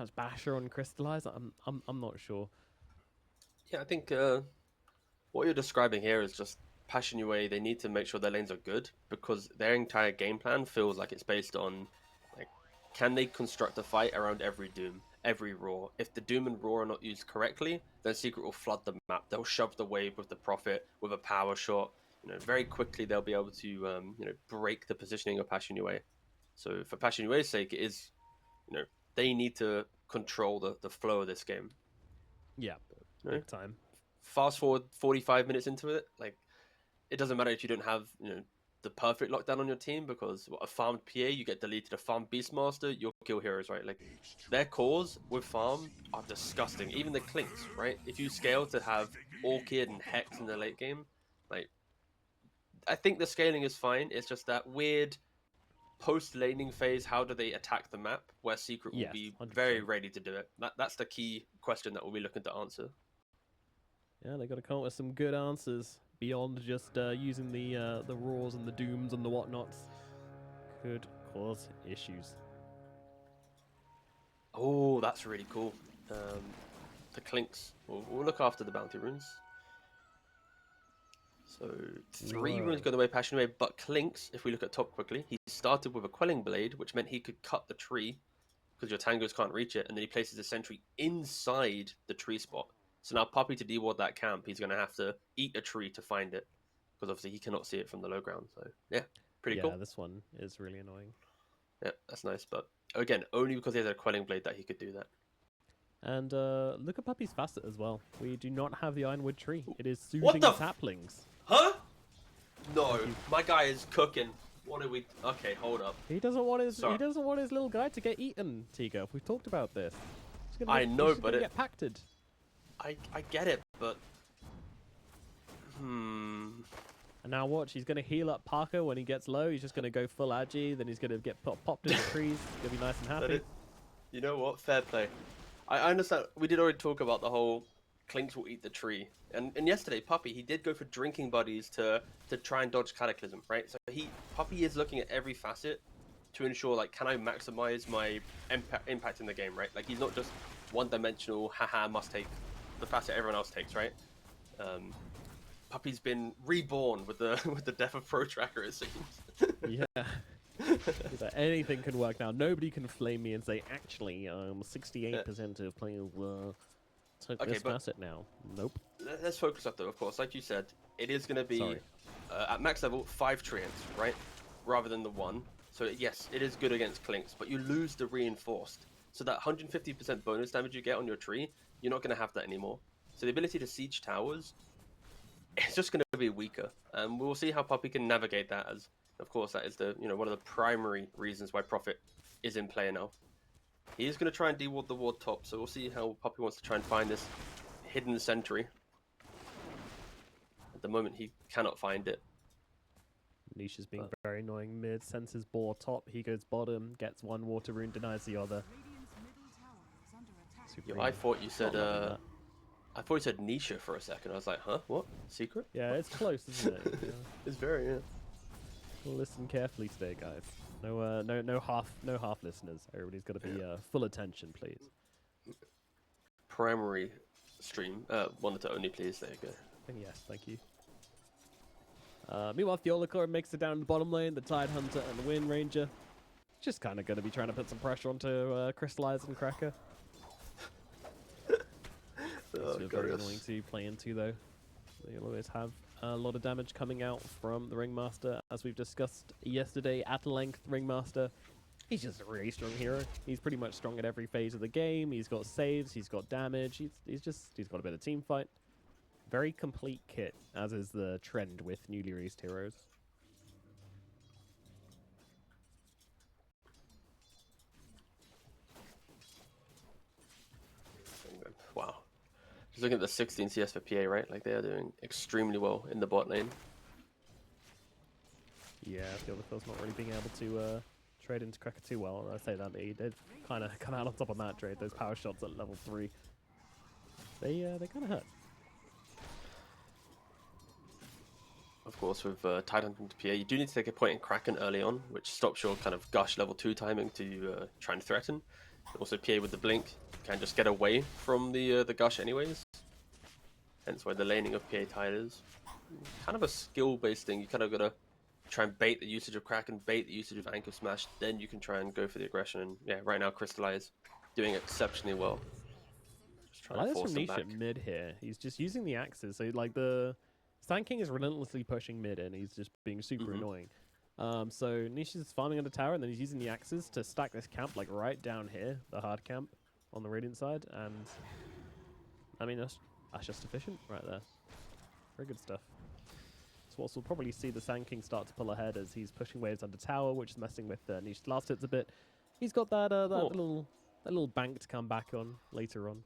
Has Basher on Crystallize? I'm not sure. Yeah, I think what you're describing here is just Passion UA. They need to make sure their lanes are good because their entire game plan feels like it's based on like, can they construct a fight around every Doom, every Raw? If the Doom and Raw are not used correctly, then Secret will flood the map. They'll shove the wave with the Prophet with a power shot. Very quickly they'll be able to break the positioning of Passion UA. So for Passion UA's sake, it is they need to control the flow of this game. Yeah, You know? big time. Fast forward 45 minutes into it, like it doesn't matter if you don't have the perfect lockdown on your team because a farmed PA you get deleted, a farmed Beastmaster you'll kill heroes, right? Like their cores with farm are disgusting. Even the Clinks, right? If you scale to have Orchid and Hex in the late game, like I think the scaling is fine. It's just that weird post laning phase. How do they attack the map? Where Secret will Yes, be very 100%. ready to do it. That's the key question that we'll be looking to answer. Yeah, they got to come up with some good answers beyond just using the roars and the dooms and the whatnots. Could cause issues. Oh, that's really cool. The Clinks. We'll look after the bounty runes. So 3 runes go the way of Passion Wave, but Clinks, if we look at top quickly, he started with a Quelling Blade, which meant he could cut the tree because your tangos can't reach it, and then he places a sentry inside the tree spot. So now Puppy to deward that camp, he's going to have to eat a tree to find it because obviously he cannot see it from the low ground. So yeah, pretty Yeah, cool. this one is really annoying. Yeah, that's nice. But again, only because he has a Quelling Blade that he could do that. And look at Puppy's facet as well. We do not have the Ironwood tree. It is What soothing the saplings. Huh? No, my guy is cooking. What are we? Okay, hold up. He doesn't want his Sorry. he doesn't want his little guy to get eaten, Tiga. We've talked about this. I know, he's but gonna get pacted. I get it, but And now watch, he's gonna heal up Parker when he gets low. He's just gonna go full agi. Then he's gonna get popped in the trees. He's gonna be nice and happy. You know what? Fair play. I understand. We did already talk about the whole Clinks will eat the tree, and yesterday Puppy he did go for drinking buddies to try and dodge Cataclysm, right? So Puppy is looking at every facet to ensure like can I maximize my impact in the game, right? Like he's not just one-dimensional. Haha, must take the facet everyone else takes, right? Puppy's been reborn with the with the death of Pro Tracker, it seems. Yeah. He's like, anything can work now. Nobody can flame me and say, actually, 68% of players took this facet now. Nope. Let's focus up though, of course. Like you said, it is going to be at max level 5 treants, right? Rather than the 1. So yes, it is good against Clinks, but you lose the reinforced. So that 150% bonus damage you get on your tree, you're not going to have that anymore. So the ability to siege towers, it's just going to be weaker. And we'll see how Puppy can navigate that as, of course, that is the one of the primary reasons why Prophet is in play now. He is going to try and deward the ward top, so we'll see how Puppy wants to try and find this hidden sentry. At the moment, he cannot find it. Niche is being very annoying mid, senses bore top, he goes bottom, gets one water rune, denies the other. Yo, I thought you said Nisha for a second. I was like, huh? What? Secret? Yeah, it's close, isn't it? Yeah. It's very, yeah. Listen carefully today, guys. No half listeners. Everybody's got to be full attention, please. Primary stream, monitor only, please. There you go. And yes, thank you. Meanwhile, Theolica makes it down to the bottom lane. The Tide Hunter and the Wind Ranger just kind of going to be trying to put some pressure onto Crystallize and Cracker. It's very annoying to play into, though. You'll always have a lot of damage coming out from the Ringmaster. As we've discussed yesterday at length, Ringmaster, he's just a really strong hero. He's pretty much strong at every phase of the game. He's got saves, he's got damage, he's got a bit of team fight. Very complete kit, as is the trend with newly released heroes. Wow. Just looking at the 16 CS for PA, right? Like, they are doing extremely well in the bot lane. Yeah, Theolica's not really being able to trade into Cracker too well. I say that he did kind of come out on top on that trade. Those power shots at level 3, they kind of hurt. Of course, with Titan to PA, you do need to take a point in Kraken early on, which stops your kind of gush level 2 timing to try and threaten. Also, PA with the blink can just get away from the gush anyways. Hence why the laning of PA tide is kind of a skill-based thing. You kind of gotta try and bait the usage of Kraken, bait the usage of Anchor Smash, then you can try and go for the aggression. And yeah, right now Crystallize doing exceptionally well. Just I trying like to this force from them Niche back. at mid here. He's just using the axes. So like the Sand King is relentlessly pushing mid and he's just being super annoying. So Niche is farming under tower and then he's using the axes to stack this camp like right down here, the hard camp on the Radiant side. And I mean, that's just efficient right there. Very good stuff. So we'll probably see the Sand King start to pull ahead as he's pushing waves under tower, which is messing with Niche's last hits a bit. He's got that little bank to come back on later on.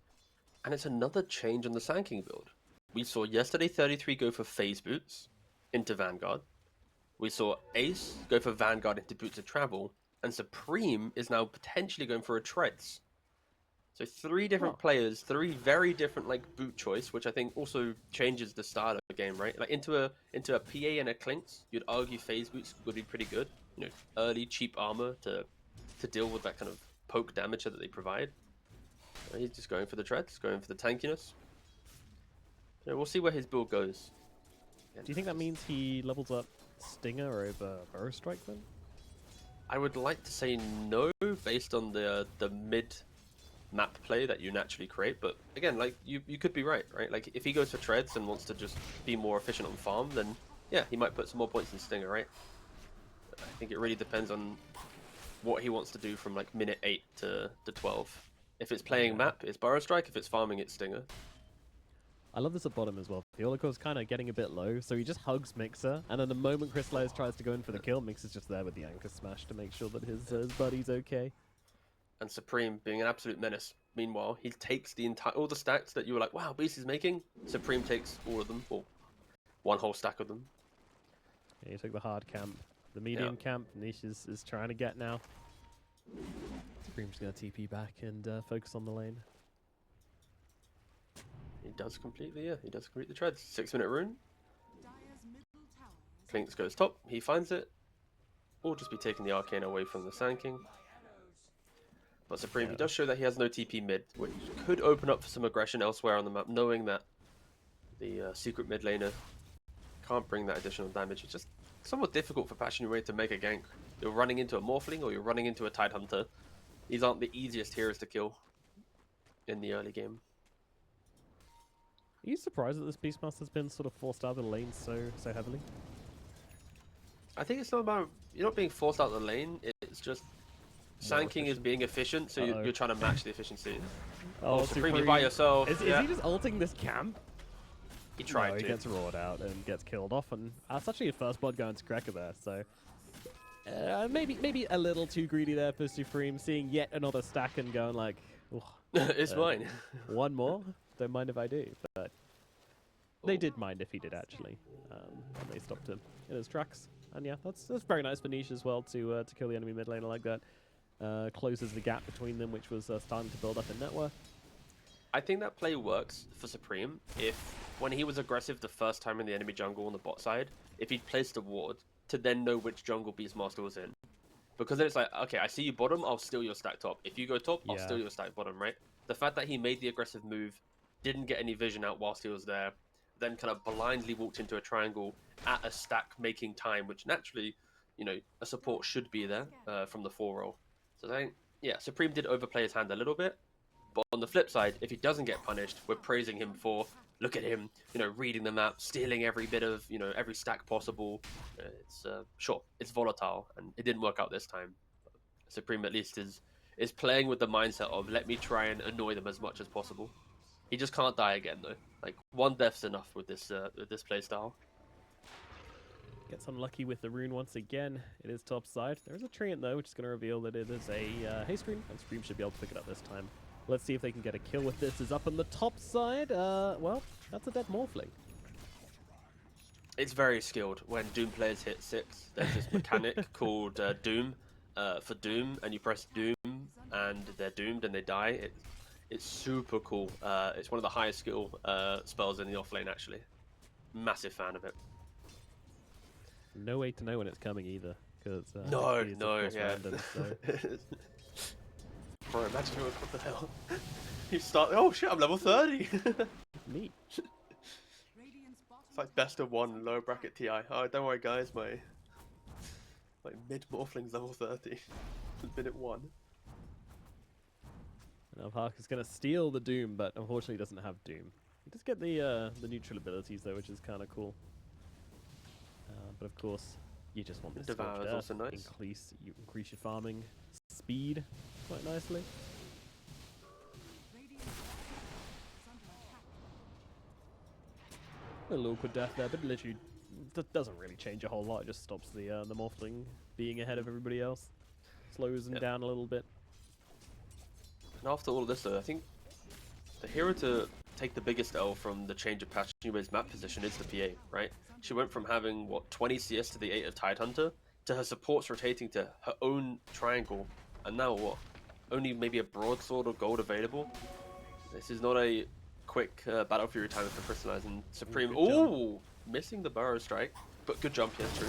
And it's another change on the Sand King build. We saw yesterday 33 go for phase boots into Vanguard. We saw Ace go for Vanguard into Boots of Travel. And Supreme is now potentially going for a Treads. So 3 different players, 3 very different like boot choice, which I think also changes the style of the game, right? Like into a PA and a Clinks, you'd argue phase boots would be pretty good. You know, early cheap armor to deal with that kind of poke damage that they provide. He's just going for the treads, going for the tankiness. So we'll see where his build goes. Do you think that means he levels up Stinger over Burrow Strike then? I would like to say no, based on the mid map play that you naturally create, but again, like you could be right? Like if he goes for treads and wants to just be more efficient on farm, then yeah, he might put some more points in Stinger, right? I think it really depends on what he wants to do from like minute 8 to 12. If it's playing map, it's Burrow Strike. If it's farming, it's Stinger. I love this at bottom as well. Fiolaco's kind of getting a bit low, so he just hugs Mixer, and then the moment Crystallize tries to go in for the kill, Mixer's just there with the Anchor Smash to make sure that his buddy's okay. And Supreme being an absolute menace. Meanwhile, he takes all the stacks that you were like, wow, Beast is making. Supreme takes all of them, or one whole stack of them. Yeah, he took the hard camp. The medium camp, Niche is trying to get now. Supreme's going to TP back and focus on the lane. He does complete the treads. 6-minute rune. Clinks goes top. He finds it. Or just be taking the arcane away from the Sand King. But Supreme, he does show that he has no TP mid, which could open up for some aggression elsewhere on the map, knowing that the secret mid laner can't bring that additional damage. It's just somewhat difficult for Passion Ray to make a gank. You're running into a Morphling or you're running into a Tidehunter. These aren't the easiest heroes to kill in the early game. Are you surprised that this Beastmaster's been sort of forced out of the lane so heavily? I think it's not about you're not being forced out of the lane. It's just Sand King is being efficient, so you're trying to match the efficiency. Oh, Supreme, you're by yourself. Is he just ulting this camp? He tried to. He gets roared out and gets killed off, and that's actually a first blood going to Cracker there, so... maybe a little too greedy there for Supreme, seeing yet another stack and going like... it's mine. One more? Don't mind if I do, but... They did mind if he did, actually. And they stopped him in his tracks. And yeah, that's very nice for Niche as well to kill the enemy mid laner like that. Closes the gap between them, which was starting to build up in net worth. I think that play works for Supreme if, when he was aggressive the first time in the enemy jungle on the bot side, if he'd placed a ward to then know which jungle Beastmaster was in. Because then it's like, okay, I see you bottom, I'll steal your stack top. If you go top, I'll steal your stack bottom, right? The fact that he made the aggressive move, didn't get any vision out whilst he was there, then kind of blindly walked into a triangle at a stack making time, which naturally, you know, a support should be there from the 4 roll. So I think, yeah, Supreme did overplay his hand a little bit. But on the flip side, if he doesn't get punished, we're praising him for, look at him, you know, reading the map, stealing every bit of, you know, every stack possible. It's, sure, it's volatile, and it didn't work out this time. Supreme at least is playing with the mindset of, let me try and annoy them as much as possible. He just can't die again, though. Like, 1 death's enough with this playstyle. Gets unlucky with the rune once again. It is top side. There is a treant, though, which is going to reveal that it is a haste rune, and Supreme should be able to pick it up this time. Let's see if they can get a kill with this. Is up on the top side. Well, that's a dead Morphling. It's very skilled when Doom players hit 6. There's this mechanic called Doom for Doom, and you press Doom, and they're doomed and they die. It's super cool. It's one of the highest skill spells in the offlane, actually. Massive fan of it. No way to know when it's coming either, because no, random, so. pro. Imagine what the hell. You start. Oh shit! I'm level 30. Me. It's like best of one, lower bracket TI. Oh, don't worry, guys. My mid morphling's level 30. Minute 1. Now Parker's going to steal the Doom, but unfortunately doesn't have Doom. He does get the neutral abilities though, which is kind of cool. But of course, you just want this Devour is also nice. You increase your farming speed quite nicely. A little awkward death there, but literally doesn't really change a whole lot. It just stops the Morphling being ahead of everybody else, slows them down a little bit. And after all of this, though, I think the hero to take the biggest L from the change of Passion Yui's map position is the PA, right? She went from having, what, 20 CS to the 8 of Tidehunter, to her supports rotating to her own triangle, and now what? Only maybe a broadsword or gold available? This is not a quick Battle Fury time for Crystallize and Supreme. Ooh! Missing the Burrow Strike, but good jump, yes, true.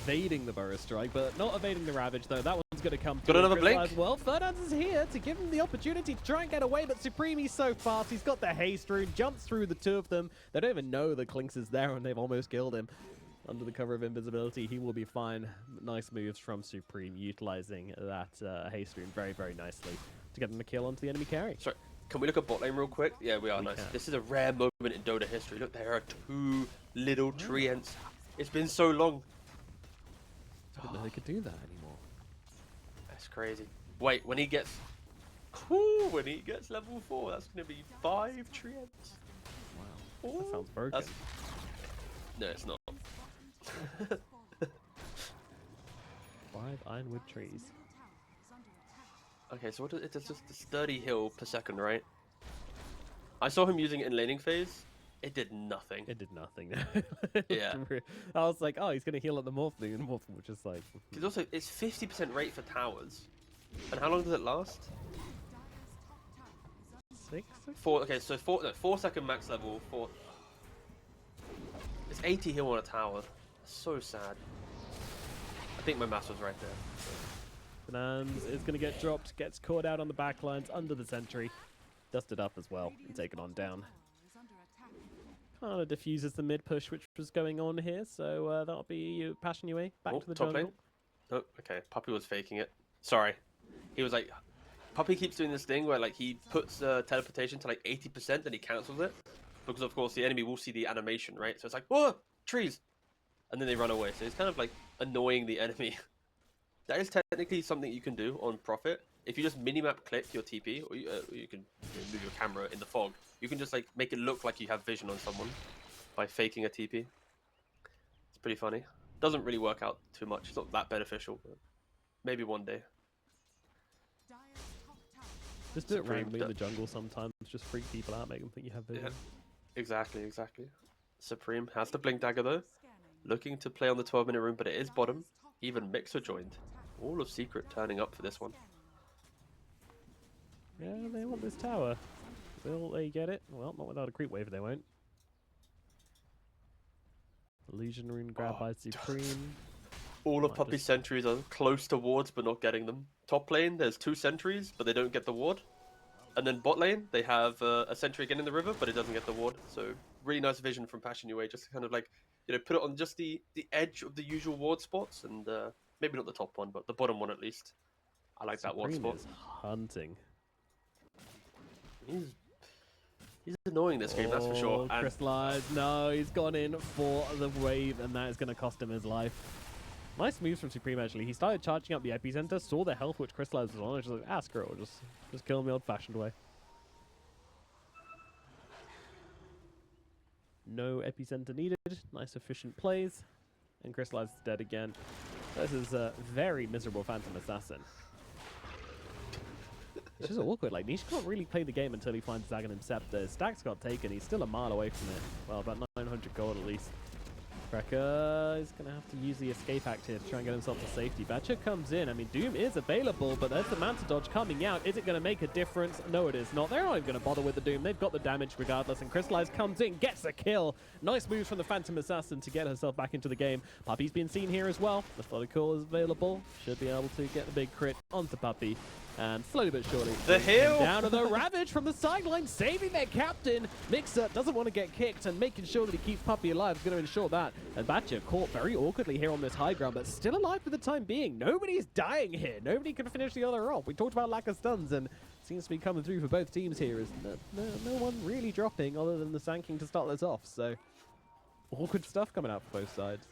Evading the Burrow Strike, but not evading the Ravage, though. That one's going to come Got another blink. As well. Fernandez is here to give him the opportunity to try and get away, but Supreme, he's so fast. He's got the haste rune, jumps through the two of them. They don't even know the Clinks is there, and they've almost killed him. Under the cover of invisibility, he will be fine. Nice moves from Supreme, utilizing that haste rune very, very nicely to get them a kill onto the enemy carry. Sorry, can we look at bot lane real quick? Yeah, we are. Nice. This is a rare moment in Dota history. Look, there are 2 little treants. It's been so long. I didn't know they could do that anymore. That's crazy. Wait, when he gets level 4, that's gonna be 5 treants. Wow, that sounds broken. No, it's not. 5 ironwood trees. Okay, so what is it? It's just this 30 heal per second, right? I saw him using it in laning phase. It did nothing. It did nothing. Yeah. I was like, oh, he's going to heal at the Morphling, and Morphling was just like... Because also, it's 50% rate for towers. And how long does it last? 6? 4, okay, so 4 second max level, 4... It's 80 heal on a tower. So sad. I think my math was right there. Fernandez is going to get dropped, gets caught out on the backlines under the sentry. Dusted up as well and taken on down. Kind of diffuses the mid push which was going on here, so that'll be Passion Yui back to the top jungle. lane. Oh, okay. Puppy was faking it. Sorry. He was like... Puppy keeps doing this thing where like he puts teleportation to like 80% and he cancels it. Because of course the enemy will see the animation, right? So it's like, whoa! Trees! And then they run away. So it's kind of like annoying the enemy. That is technically something you can do on Prophet. If you just minimap click your TP, or you can move your camera in the fog, you can just like make it look like you have vision on someone by faking a TP. It's pretty funny. Doesn't really work out too much. It's not that beneficial, but maybe one day. Just do it randomly in the jungle sometimes. Just freak people out, make them think you have vision. Yeah, exactly. Supreme has the blink dagger though. Looking to play on the 12-minute rune, but it is bottom. Even Mixer joined. All of Secret turning up for this one. Yeah, they want this tower. Will they get it? Well, not without a creep wave, they won't. Illusion rune grab by Supreme. All of Puppy's sentries are close to wards, but not getting them. Top lane, there's 2 sentries, but they don't get the ward. And then bot lane, they have a sentry again in the river, but it doesn't get the ward. So really nice vision from Passion Yui, just to kind of like, you know, put it on just the edge of the usual ward spots, and maybe not the top one, but the bottom one at least. I like that ward spot. Is hunting. He's annoying this game, that's for sure. And Crystallize, no, he's gone in for the wave, and that is going to cost him his life. Nice moves from Supreme, actually. He started charging up the epicenter, saw the health which Crystallize was on, and just like, ah, screw it, just kill him the old-fashioned way. No epicenter needed. Nice, efficient plays. And Crystallize is dead again. This is a very miserable Phantom Assassin. It's just awkward. Like, Nish can't really play the game until he finds Aghanim Scepter. His stacks got taken. He's still a mile away from it. Well, about 900 gold at least. Wrecker is going to have to use the escape act here to try and get himself to safety. Batcher comes in. I mean, Doom is available, but there's the Manta Dodge coming out. Is it going to make a difference? No, it is not. They're not even going to bother with the Doom. They've got the damage regardless, and Crystallize comes in, gets a kill. Nice moves from the Phantom Assassin to get herself back into the game. Puppy's been seen here as well. Methodical is available. Should be able to get the big crit onto Puppy. And slowly but surely, the heal down to the Ravage from the sideline, saving their captain. Mixer doesn't want to get kicked, and making sure that he keeps Puppey alive is going to ensure that. And Batcher caught very awkwardly here on this high ground, but still alive for the time being. Nobody's dying here. Nobody can finish the other off. We talked about lack of stuns, and seems to be coming through for both teams here. Is no one really dropping other than the Sanking to start this off. So awkward stuff coming out for both sides.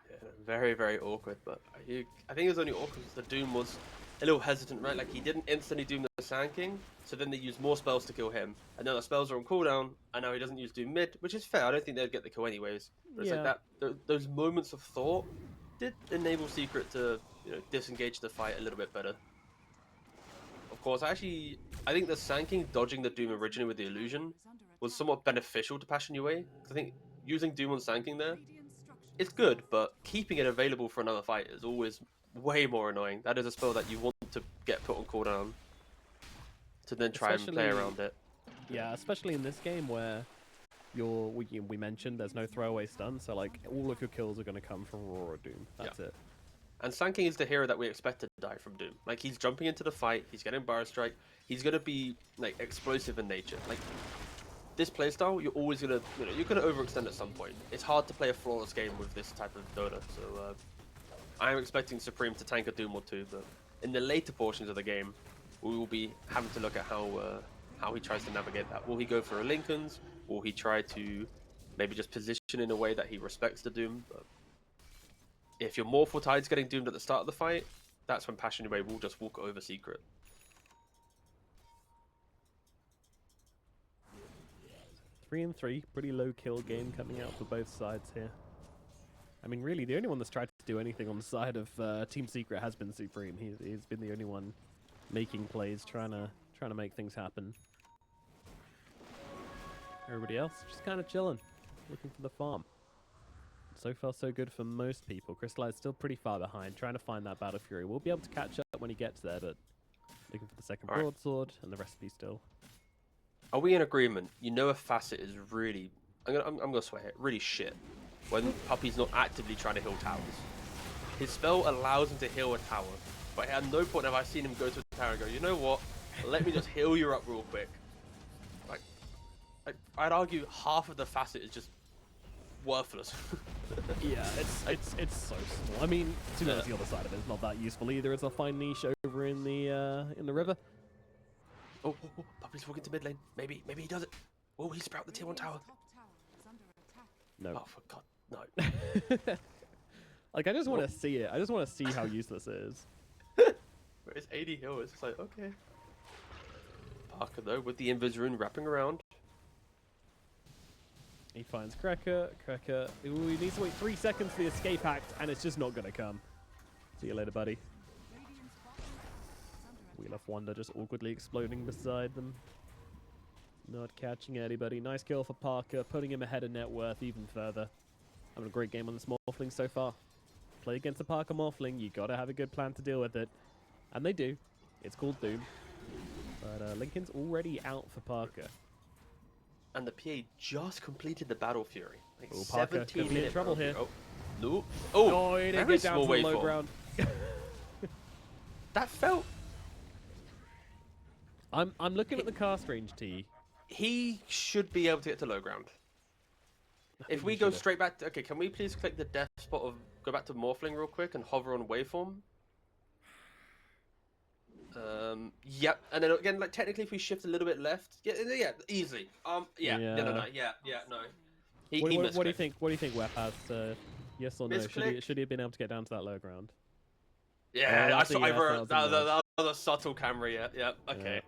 Yeah, very, very awkward. But I think it was only awkward because the Doom was a little hesitant, right? Like, he didn't instantly Doom the Sand King, so then they used more spells to kill him. And then the spells are on cooldown, and now he doesn't use Doom mid, which is fair. I don't think they'd get the kill anyways. But it's like that, those moments of thought did enable Secret to, you know, disengage the fight a little bit better. Of course, I think the Sand King dodging the Doom originally with the illusion was somewhat beneficial to Passion Yue. I think using Doom on Sand King there, it's good, but keeping it available for another fight is always way more annoying. That is a spell that you want to get put on cooldown to then try and play around it. Yeah, especially in this game where we mentioned there's no throwaway stun, so like all of your kills are going to come from Aurora Doom. That's it. And Sand King is the hero that we expect to die from Doom. Like, he's jumping into the fight, he's getting Bar Strike, he's going to be like explosive in nature. Like, this playstyle, you're always going to, you know, you're going to overextend at some point. It's hard to play a flawless game with this type of Dota, so I'm expecting Supreme to tank a Doom or two, but in the later portions of the game, we will be having to look at how he tries to navigate that. Will he go for a Lincoln's? Will he try to maybe just position in a way that he respects the Doom? But if your Morphle Tide's getting doomed at the start of the fight, that's when Passion Yue will just walk over Secret. 3-3, pretty low kill game coming out for both sides here. I mean, really, the only one that's tried to do anything on the side of Team Secret has been Supreme. He's been the only one making plays, trying to make things happen. Everybody else just kind of chilling, looking for the farm. So far, so good for most people. Crystallize still pretty far behind, trying to find that Battle Fury. We'll be able to catch up when he gets there, but looking for the second broadsword and the recipe still. Are we in agreement? You know, a facet is really, I'm gonna swear it, really shit when Puppey's not actively trying to heal towers. His spell allows him to heal a tower, but at no point have I seen him go to a tower and go, you know what? Let me just heal you up real quick. Like I'd argue half of the facet is just worthless. Yeah, it's so small. I mean, to be honest, the other side of it is not that useful either. It's a fine niche over in the river. Oh, Puppey's walking to mid lane. Maybe he does it. Will he sprout the tier 1 tower? No. Oh, for God, no. Like, I just want to see it. I just want to see how useless it is. But it's 80 heal. It's just like, okay. Parker, though, with the Invis rune wrapping around. He finds Cracker. Ooh, he needs to wait 3 seconds for the escape act, and it's just not going to come. See you later, buddy. Wheel of Wonder just awkwardly exploding beside them. Not catching anybody. Nice kill for Parker, putting him ahead of net worth even further. Having a great game on this Morphling so far. Play against a Parker Morphling, you gotta have a good plan to deal with it. And they do. It's called Doom. But Lincoln's already out for Parker. And the PA just completed the Battle Fury. Like, oh, Parker could be in trouble here. Oh, no. Oh, he didn't get down to the low ground. That felt... I'm looking at the cast range, T. He should be able to get to low ground. If we go straight back to... Okay, can we please click the death spot of... Go back to Morphling real quick and hover on waveform? Yep. And then again, like, technically if we shift a little bit left... Yeah, easily. No. He what do you think? What do you think, Web has? Yes or no? Should he have been able to get down to that low ground? Yeah, that was a subtle camera, yeah. Okay.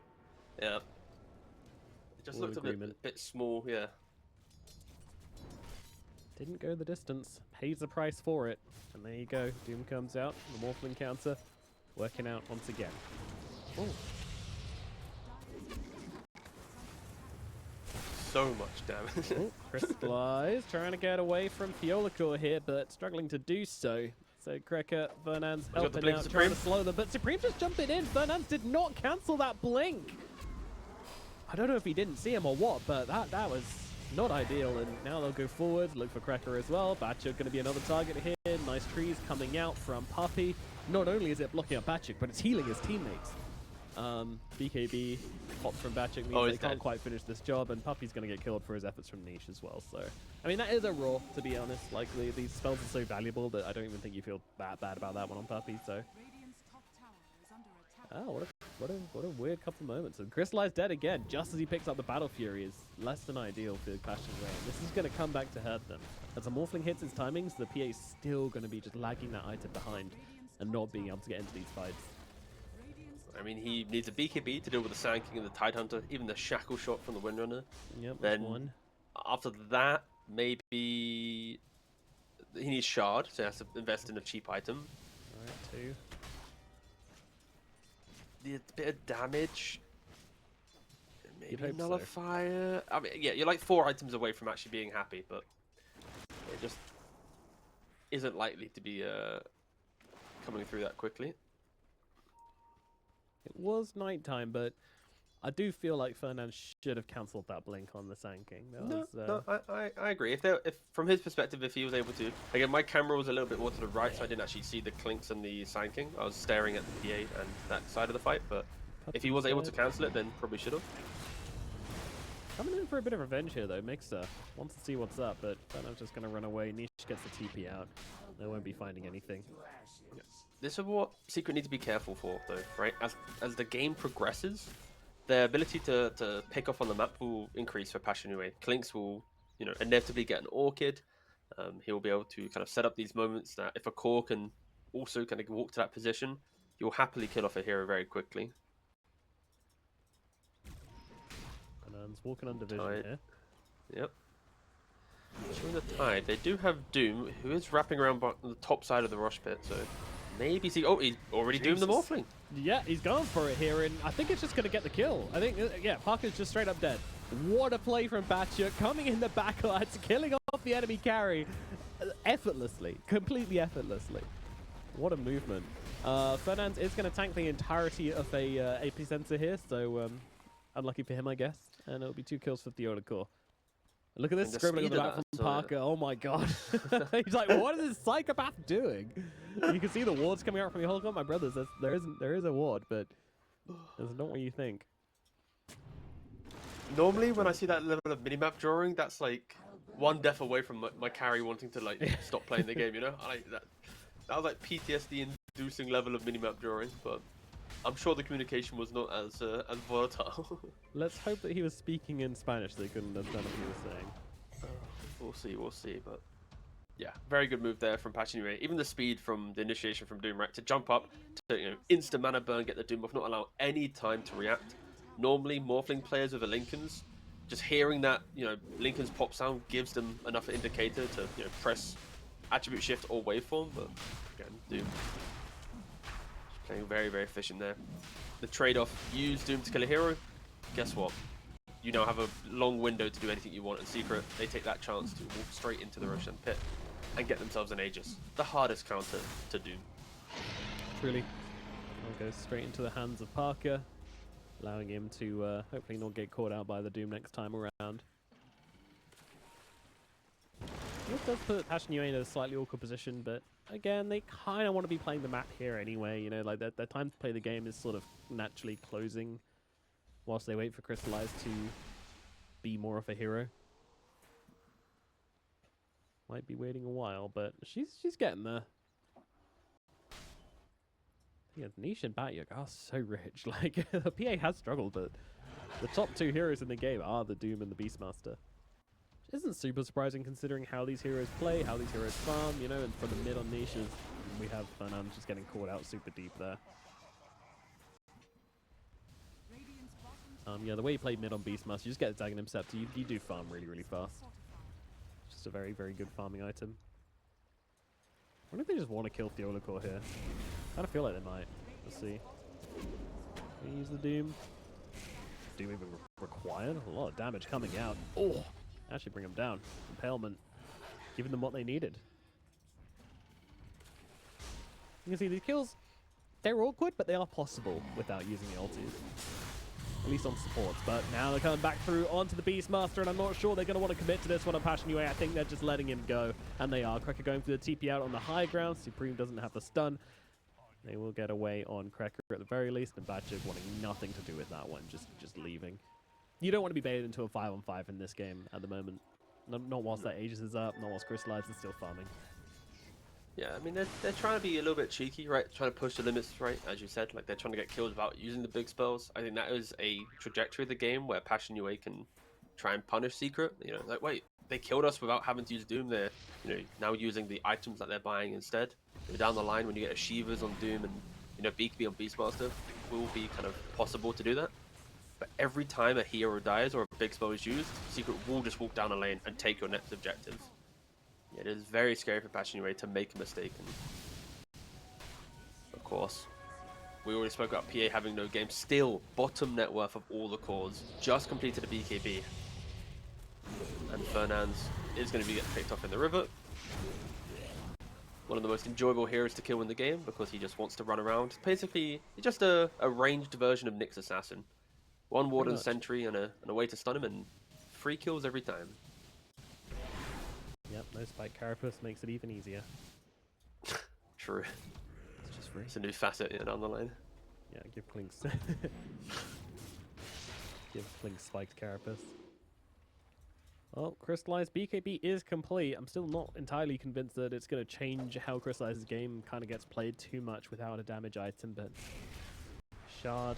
Yeah. It just looked a bit small, yeah. Didn't go the distance. Pays the price for it. And there you go. Doom comes out. The Morphling counter working out once again. Oh. So much damage. Oh, Crystallize trying to get away from Fiolacore here, but struggling to do so. So Cracker, Vernan's helping out, trying to slow them, but Supreme just jumping in. Vernan's did not cancel that blink. I don't know if he didn't see him or what, but that was not ideal. And now they'll go forward, look for Cracker as well. Batcher going to be another target here. Nice trees coming out from Puppey. Not only is it blocking up Batcher, but it's healing his teammates. BKB popped from Batchik means they can't quite finish this job, and Puppey's going to get killed for his efforts from Niche as well. So, I mean, that is a raw, to be honest. Like, these spells are so valuable that I don't even think you feel that bad about that one on Puppey. So, oh, what a weird couple of moments. And Crystallized dead again, just as he picks up the Battle Fury, is less than ideal for Clash and Rain. This is going to come back to hurt them. As the Morphling hits his timings, the PA is still going to be just lagging that item behind and not being able to get into these fights. I mean, he needs a BKB to deal with the Sand King and the Tidehunter, even the Shackle Shot from the Windrunner. Yep, then one. After that, maybe he needs Shard, so he has to invest in a cheap item. Alright, 2. The bit of damage. Maybe Nullifier. So. I mean, yeah, you're like 4 items away from actually being happy, but it just isn't likely to be coming through that quickly. It was nighttime, but I do feel like Fernand should have cancelled that blink on the Sand King. I agree. If from his perspective, if he was able to, again, my camera was a little bit more to the right, so I didn't actually see the Clinks and the Sand King. I was staring at the PA and that side of the fight, but if he was able to cancel it, then probably should have. Coming in for a bit of revenge here, though. Mixer wants to see what's up, but Fernand's just going to run away. Niche gets the TP out. They won't be finding anything. This is what Secret need to be careful for, though, right? As the game progresses, their ability to pick up on the map will increase for Passionue. Clinks will, inevitably get an Orchid. He will be able to kind of set up these moments that if a core can also kind of walk to that position, you'll happily kill off a hero very quickly. Fernand's walking on division here. Yep. Showing the Tide. They do have Doom, who is wrapping around the top side of the Rush Pit, so maybe see. Oh, he's already doomed the Morphling. Yeah, he's going for it here, and I think it's just going to get the kill. I think, yeah, Parker's just straight up dead. What a play from Batcher, coming in the backlines, killing off the enemy carry effortlessly, completely effortlessly. What a movement. Fernand is going to tank the entirety of a AP sensor here, so unlucky for him, I guess. And it'll be 2 kills for Theodore. Look at this scribbling on the back from Parker. Oh my god. He's like, what is this psychopath doing? You can see the wards coming out from the whole gun. My brothers, there is a ward, but it's not what you think. Normally, when I see that level of minimap drawing, that's like 1 death away from my carry wanting to like stop playing the game, you know? That was like PTSD-inducing level of minimap drawing, but I'm sure the communication was not as volatile. Let's hope that he was speaking in Spanish. They couldn't understand what he was saying. We'll see, but yeah, very good move there from Passionue. Even the speed from the initiation from Doom, right, to jump up, to instant mana burn, get the Doom buff, not allow any time to react. Normally, Morphling players with the Lincolns, just hearing that Lincoln's pop sound gives them enough indicator to press attribute shift or waveform, but again, Doom. Playing very, very efficient there. The trade-off, use Doom to kill a hero. Guess what? You now have a long window to do anything you want in Secret. They take that chance to walk straight into the Roshan pit and get themselves an Aegis. The hardest counter to Doom. Truly. I'll go straight into the hands of Parker, allowing him to hopefully not get caught out by the Doom next time around. It does put Passionue in a slightly awkward position, but again, they kind of want to be playing the map here anyway. Like their time to play the game is sort of naturally closing whilst they wait for Crystallize to be more of a hero. Might be waiting a while, but she's getting there. Yeah, Niche and Batyuk are so rich. Like, the PA has struggled, but the top 2 heroes in the game are the Doom and the Beastmaster. Isn't super surprising considering how these heroes play, how these heroes farm, and for the mid on Niches, we have Fernand just getting caught out super deep there. Yeah, the way you play mid on Beastmaster, you just get a Dragon Scepter, you do farm really, really fast. Just a very, very good farming item. I wonder if they just want to kill Theolocor here. I kind of feel like they might. Let's see. Can we use the Doom? Doom even required? A lot of damage coming out. Oh! Actually bring them down. Impalement. Giving them what they needed. You can see these kills, they're awkward, but they are possible without using the ultis. At least on supports. But now they're coming back through onto the Beastmaster, and I'm not sure they're going to want to commit to this one on Passionue. I think they're just letting him go. And they are. Cracker going for the TP out on the high ground. Supreme doesn't have the stun. They will get away on Cracker at the very least, and Badger wanting nothing to do with that one, just leaving. You don't want to be baited into a 5-on-5 in this game at the moment. Not whilst that Aegis is up, not whilst Crystallize is still farming. Yeah, I mean, they're trying to be a little bit cheeky, right? Trying to push the limits, right? As you said, like they're trying to get kills without using the big spells. I think that is a trajectory of the game where Passion UA can try and punish Secret. You know, like, wait, they killed us without having to use Doom. They're, you know, now using the items that they're buying instead. You know, down the line, when you get a Shivas on Doom and, you know, BKB on Beastmaster, it will be kind of possible to do that. But every time a hero dies or a big spell is used, Secret will just walk down a lane and take your next objective. It is very scary for Passion UA to make a mistake. And of course, we already spoke about PA having no game. Still, bottom net worth of all the cores. Just completed a BKB. And Fernand's is going to be getting picked off in the river. One of the most enjoyable heroes to kill in the game because he just wants to run around. Basically, he's just a ranged version of Nyx Assassin. One Warden Sentry and a way to stun him, and 3 kills every time. Yep, no Spike Carapace makes it even easier. True. It's just free. It's a new facet down the line. Yeah, give Clinks give Clinks spiked Carapace. Well, Crystallized BKB is complete. I'm still not entirely convinced that it's going to change how Crystallized's game kind of gets played too much without a damage item, but Shard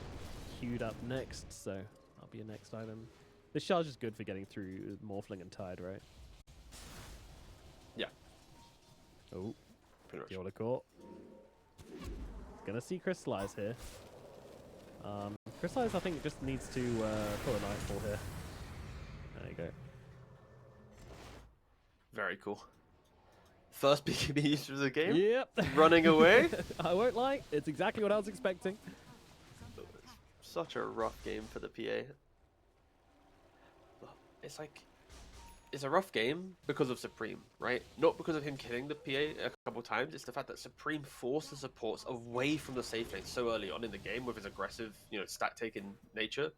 queued up next, so that'll be a next item. This Shard's just good for getting through Morphling and Tide, right? Yeah. Oh, pretty much. Caught. Gonna see Crystallize here. Crystallize, I think, just needs to pull a Nightfall here. There you go. Very cool. First BKB use of the game. Yep. Running away. I won't lie, it's exactly what I was expecting. Such a rough game for the PA. It's like, it's a rough game because of Supreme, right? Not because of him killing the PA a couple times. It's the fact that Supreme forced the supports away from the safe lane so early on in the game with his aggressive, you know, stack taking nature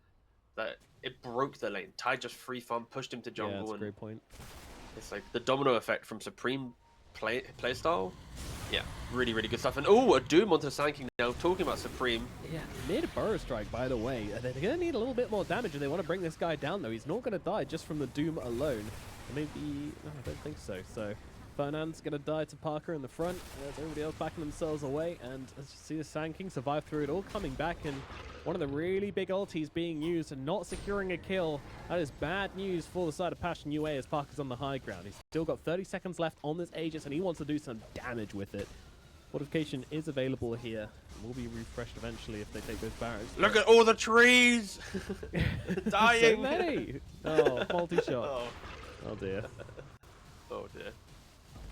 that it broke the lane. Tide just free farm, pushed him to jungle. Yeah, that's a and great point. it's like the domino effect from Supreme playstyle. Yeah, really, really good stuff. And oh, a Doom onto Sanking now. Talking about Supreme. Yeah, mid Burrow Strike, by the way. They're going to need a little bit more damage and they want to bring this guy down, though. He's not going to die just from the Doom alone. Maybe... No, I don't think so. So, Fernand's going to die to Parker in the front. There's everybody else backing themselves away. And let's just see the Sanking survive through it all, coming back. And one of the really big ultis being used and not securing a kill. That is bad news for the side of Passion UA as Parker's on the high ground. He's still got 30 seconds left on this Aegis and he wants to do some damage with it. Fortification is available here and will be refreshed eventually if they take those barrows. Look at all the trees! Dying! So many! Oh, multi-shot. Oh. Oh dear. Oh dear.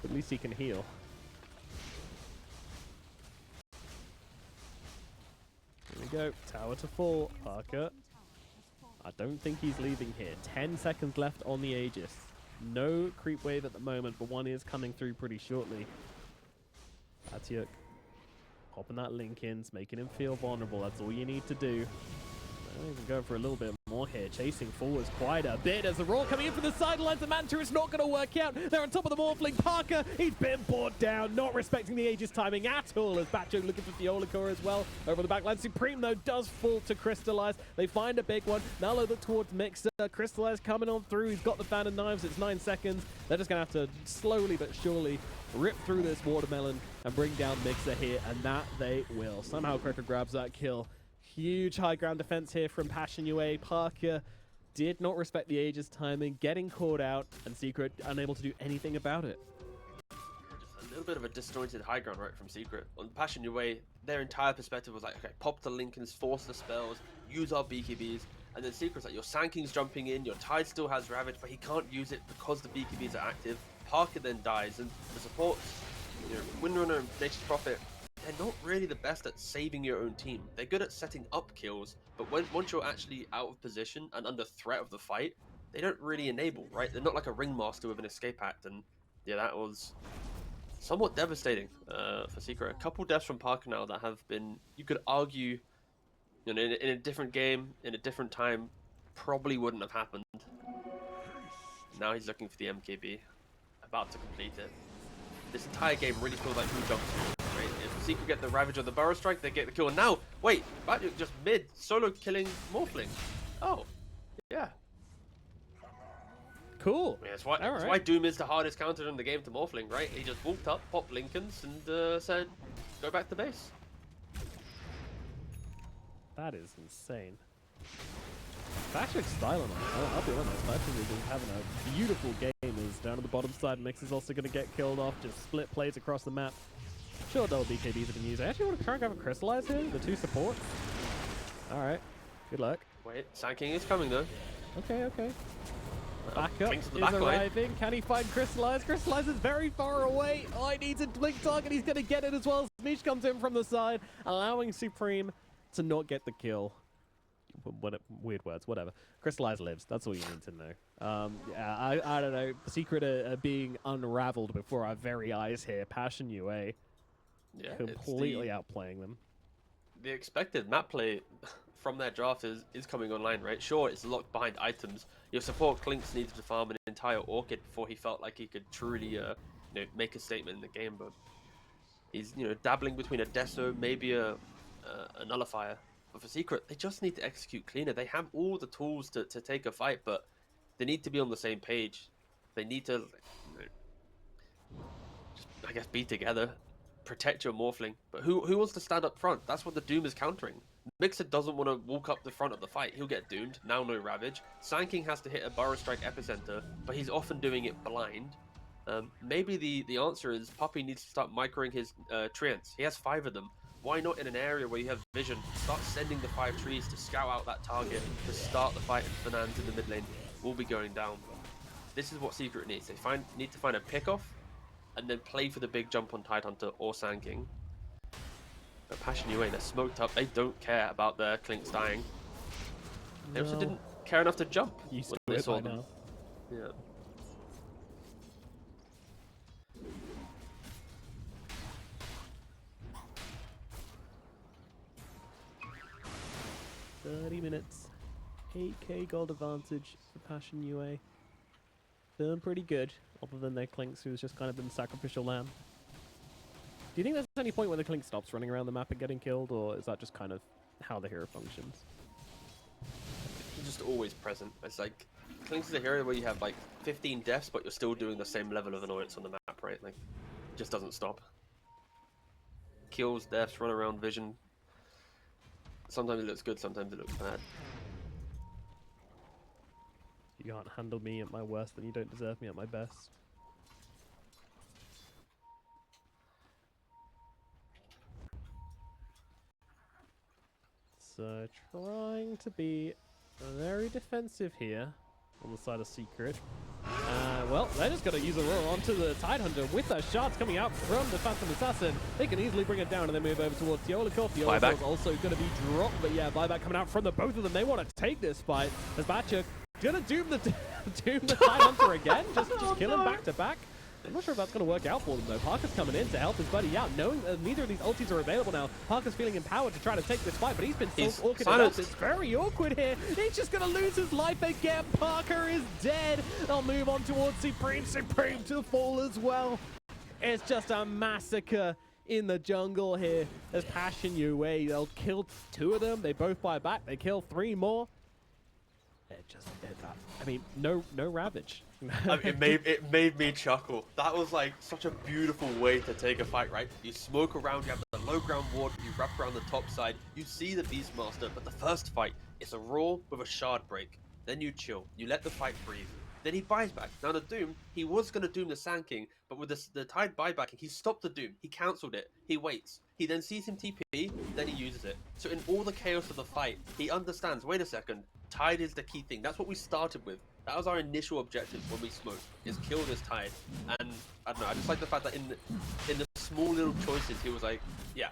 At least he can heal. Here we go. Tower to fall. Parker. I don't think he's leaving here. 10 seconds left on the Aegis. No creep wave at the moment, but one is coming through pretty shortly. Atiuk popping that link in, making him feel vulnerable. That's all you need to do. Even going for a little bit more here, chasing forwards quite a bit as the roar coming in from the sidelines. The Manta is not going to work out. They're on top of the Morphling. Parker, he's been brought down, not respecting the Aegis timing at all as Batjo looking for Fiola Core as well. Over the backline, Supreme though does fall to Crystallize. They find a big one. Now look towards Mixer. Crystallize coming on through. He's got the fan of knives. It's 9 seconds. They're just going to have to slowly but surely rip through this watermelon and bring down Mixer here, and that they will. Somehow Cracker grabs that kill. Huge high ground defense here from Passion UA. Parker did not respect the Aegis timing, getting caught out, and Secret unable to do anything about it. Just a little bit of a disjointed high ground right from Secret. On Passion UA, their entire perspective was like, okay, pop the Lincolns, force the spells, use our BKBs, and then Secret's like, your Sanking's jumping in, your Tide still has Ravage, but he can't use it because the BKBs are active. Parker then dies, and the supports, you know, Windrunner and Nature's Prophet, they're not really the best at saving your own team. They're good at setting up kills, but once you're actually out of position and under threat of the fight, they don't really enable, right? They're not like a ringmaster with an escape act, and yeah, that was somewhat devastating for Secret. A couple deaths from Parker now that have been, you could argue, you know, in a different game, in a different time, probably wouldn't have happened. Now he's looking for the MKB, about to complete it. This entire game really feels like who jumps, right? If Secret get the Ravage of the Burrow Strike, they get the kill. And now, wait, Batjuk just mid, solo killing Morphling. Oh, yeah. Cool. I mean, that's why Doom is the hardest counter in the game to Morphling, right? He just walked up, popped Lincolns, and said, go back to base. That is insane. Batchuk's style on it. I'll be honest, Batchuk is having a beautiful game. Is down on the bottom side. Mix is also going to get killed off. Just split plays across the map. Sure, double BKBs have been used. I actually want to try and grab a Crystallize here. The 2 supports. Alright. Good luck. Wait, Sand King is coming though. Okay. Backup is arriving. Line. Can he find Crystallize? Crystallize is very far away. Oh, he needs a blink target. He's going to get it as well. Smeech comes in from the side, allowing Supreme to not get the kill. Weird words, whatever. Crystallize lives. That's all you need to know. Yeah, I don't know. Secret being unraveled before our very eyes here. Passion UA completely outplaying them. The expected map play from their draft is coming online, right? Sure, it's locked behind items. Your support Clinks needed to farm an entire Orchid before he felt like he could truly make a statement in the game, but he's dabbling between a Deso, maybe a Nullifier. But for Secret, they just need to execute cleaner. They have all the tools to take a fight, but they need to be on the same page. They need to, just, I guess, be together, protect your Morphling. But who wants to stand up front? That's what the Doom is countering. Mixer doesn't want to walk up the front of the fight. He'll get doomed. Now no Ravage. Sand King has to hit a Burrow Strike Epicenter, but he's often doing it blind. Maybe the answer is Puppey needs to start microing his treants. He has 5 of them. Why not in an area where you have vision? Start sending the 5 trees to scout out that target, to start the fight, and Fernandes in the mid lane will be going down. This is what Secret needs. They need to find a pickoff, and then play for the big jump on Tidehunter or Sand King. But Passion UA, they're smoked up. They don't care about their Clinks dying. They also didn't care enough to jump when they saw them. Yeah. $30 minutes, 8k gold advantage for Passion UA. Feeling pretty good, other than their Clinks, who's just kind of been sacrificial lamb. Do you think there's any point where the Clink stops running around the map and getting killed, or is that just kind of how the hero functions? It's just always present. It's like, Clinks is a hero where you have like 15 deaths, but you're still doing the same level of annoyance on the map, right? Like, it just doesn't stop. Kills, deaths, run around, vision. Sometimes it looks good, sometimes it looks bad. You can't handle me at my worst, then you don't deserve me at my best. So, trying to be very defensive here on the side of Secret. Well, they're just going to use a roll onto the Tidehunter with those shots coming out from the Phantom Assassin. They can easily bring it down and then move over towards Yolikov. Yolikov also going to be dropped, but yeah, buyback coming out from the both of them. They want to take this fight. As Batchuk going to doom the Tidehunter again, just kill him back to back. I'm not sure if that's going to work out for them, though. Parker's coming in to help his buddy out, knowing that neither of these ultis are available now. Parker's feeling empowered to try to take this fight, but he's been so awkward enough. It's very awkward here. He's just going to lose his life again. Parker is dead. They'll move on towards Supreme. Supreme to fall as well. It's just a massacre in the jungle here. There's Passion UA. They'll kill 2 of them. They both buy back. They kill 3 more. I mean, no Ravage. I mean, it made me chuckle. That was like such a beautiful way to take a fight, right? You smoke around, you have the low ground ward, you wrap around the top side, you see the Beastmaster, but the first fight, it's a roar with a shard break. Then you chill, you let the fight breathe. Then he buys back. Now the Doom, he was going to Doom the Sand King, but with the Tide buybacking, he stopped the Doom. He cancelled it. He waits. He then sees him TP, then he uses it. So in all the chaos of the fight, he understands, wait a second, Tide is the key thing. That's what we started with. That was our initial objective when we smoked, is kill this Tide. And I don't know, I just like the fact that in the small little choices, he was like, yeah,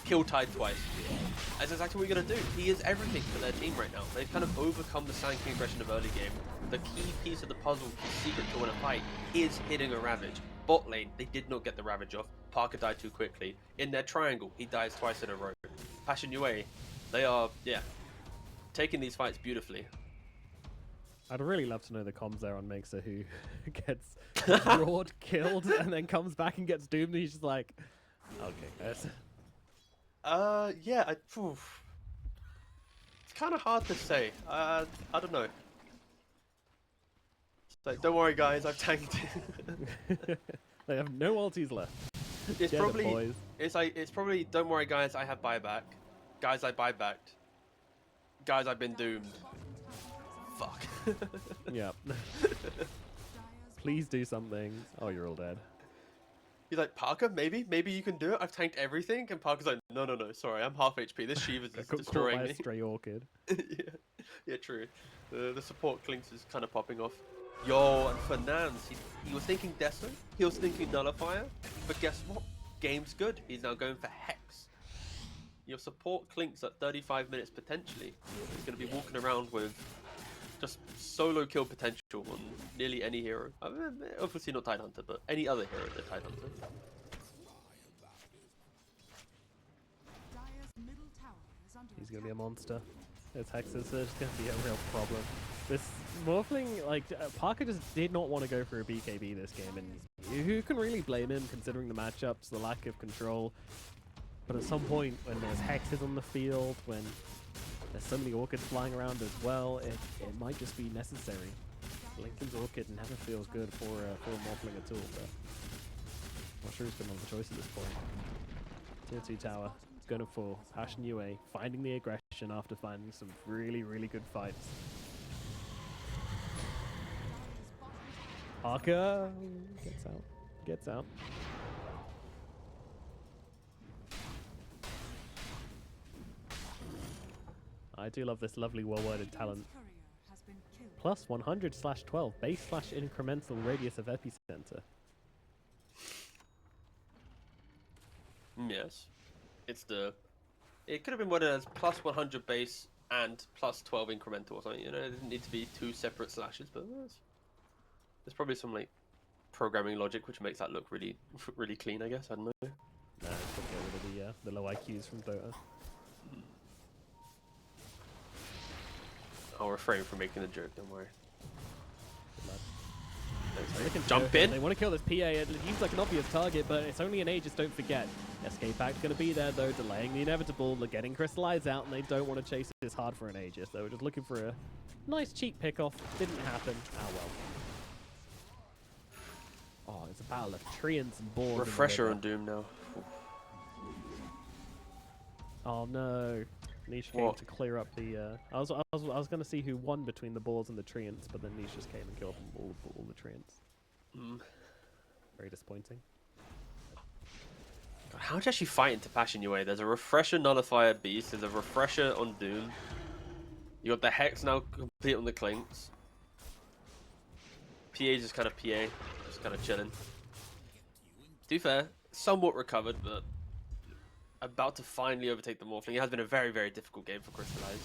kill Tide twice. That's exactly what we're going to do. He is everything for their team right now. They've kind of overcome the Sand King aggression of early game. The key piece of the puzzle for Secret to win a fight is hitting a Ravage. Bot lane, they did not get the Ravage off. Parker died too quickly. In their triangle, he dies twice in a row. Passion UA, they are, yeah, taking these fights beautifully. I'd really love to know the comms there on Mixer, who gets roared, killed, and then comes back and gets doomed. And he's just like, okay, guys, Yeah, it's kind of hard to say. I don't know. It's like, don't worry, guys, I've tanked. They have no ultis left. It's Get it, probably, boys. it's probably, don't worry, guys, I have buyback. Guys, I buybacked. Guys, I've been doomed. Fuck. Yeah. Please do something. Oh, you're all dead. He's like, Parker, maybe you can do it. I've tanked everything. And Parker's like, no, sorry, I'm half HP. This Shiva's is Got destroying caught by me. a stray orchid. Yeah, true. The support Clinks is kind of popping off. Yo, and for Nans, he was thinking Deso, he was thinking Nullifier, but guess what? Game's good. He's now going for Hex. Your support Clinks at 35 minutes potentially. He's going to be walking around with just solo kill potential on nearly any hero. Obviously not Tidehunter, but any other hero than Tidehunter. He's going to be a monster. This Hex is just going to be a real problem. This Morphling, like, Parker just did not want to go for a BKB this game, and who can really blame him considering the matchups, the lack of control. But at some point, when there's Hexes on the field, when there's so many Orchids flying around as well, it might just be necessary. Linken's Orchid never feels good for a Morphling at all, but I'm not sure who's going to have the choice at this point. Tier 2 tower, going for Passion UA, finding the aggression after finding some really, really good fights. Parker gets out. I do love this lovely well-worded talent. Plus 100/12, base/incremental radius of epicenter. Yes. It could have been worded as plus 100 base and plus 12 incremental or something. You know, it didn't need to be two separate slashes, but there's probably some like programming logic which makes that look really, really clean. I guess I don't know. Nah, it's probably rid of the low IQs from Dota. I'll refrain from making the joke. Don't worry. Jump in. They want to kill this PA. It seems like an obvious target, but it's only an Aegis, don't forget. Escape Act's going to be there, though, delaying the inevitable. They're getting crystallized out, and they don't want to chase this hard for an Aegis. They were just looking for a nice, cheap pick-off. Didn't happen. Ah, well. Oh, it's a battle of Treants and Boars. Refresher on Doom now. Oh, no. Niche came to clear up the... I was going to see who won between the Boars and the Treants, but then Niche just came and killed all the Treants. Very disappointing. God, how would you actually fight into Passion UA? There's a Refresher Nullifier Beast, there's a Refresher on Doom. You got the Hex now complete on the Clinks. PA just kind of chilling. To be fair, somewhat recovered, but about to finally overtake the Morphling. It has been a very, very difficult game for Crystallize.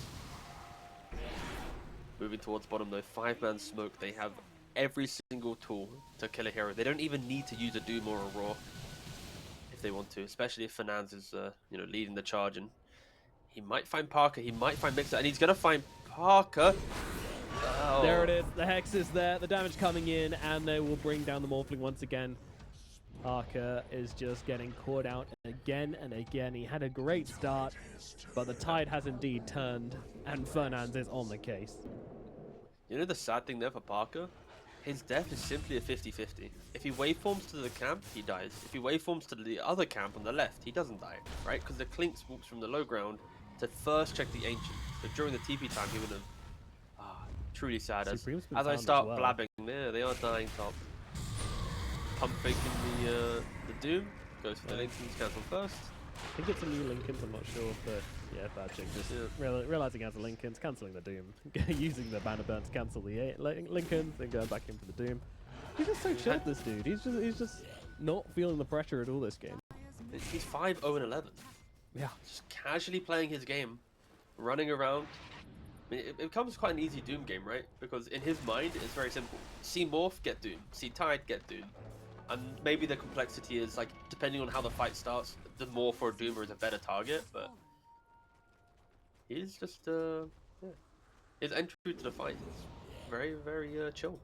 Moving towards bottom though, 5-man smoke. They have every single tool to kill a hero. They don't even need to use a Doom or a Raw if they want to, especially if Fernandes is leading the charge, and he might find Parker, he might find Mixer, and he's gonna find Parker. Oh. There it is, the Hex is there, the damage coming in, and they will bring down the Morphling once again. Parker is just getting caught out again and again. He had a great start, but the tide has indeed turned, and Fernandes is on the case. You know the sad thing there for Parker? His death is simply a 50-50. If he waveforms to the camp, he dies. If he waveforms to the other camp on the left, he doesn't die, right? Because the Clinks walks from the low ground to first check the Ancient. So during the TP time, he would have... truly sad. As I start blabbing, yeah, they are dying top. Pump faking the Doom, goes for the Linken's, cancel first. I think it's a new Linken's, I'm not sure, but yeah, bad chick just realizing as a Linken's, cancelling the Doom, using the banner burn to cancel the Linken's, then going back in for the Doom. He's just so chilled, this dude. He's just not feeling the pressure at all this game. He's 5-0-11. Yeah. Just casually playing his game, running around. I mean, it becomes quite an easy Doom game, right? Because in his mind, it's very simple. See Morph, get Doom. See Tide, get Doom. And maybe the complexity is, like, depending on how the fight starts, the Morph or Doomer is a better target, but he's just, yeah. His entry to the fight is very, very chill.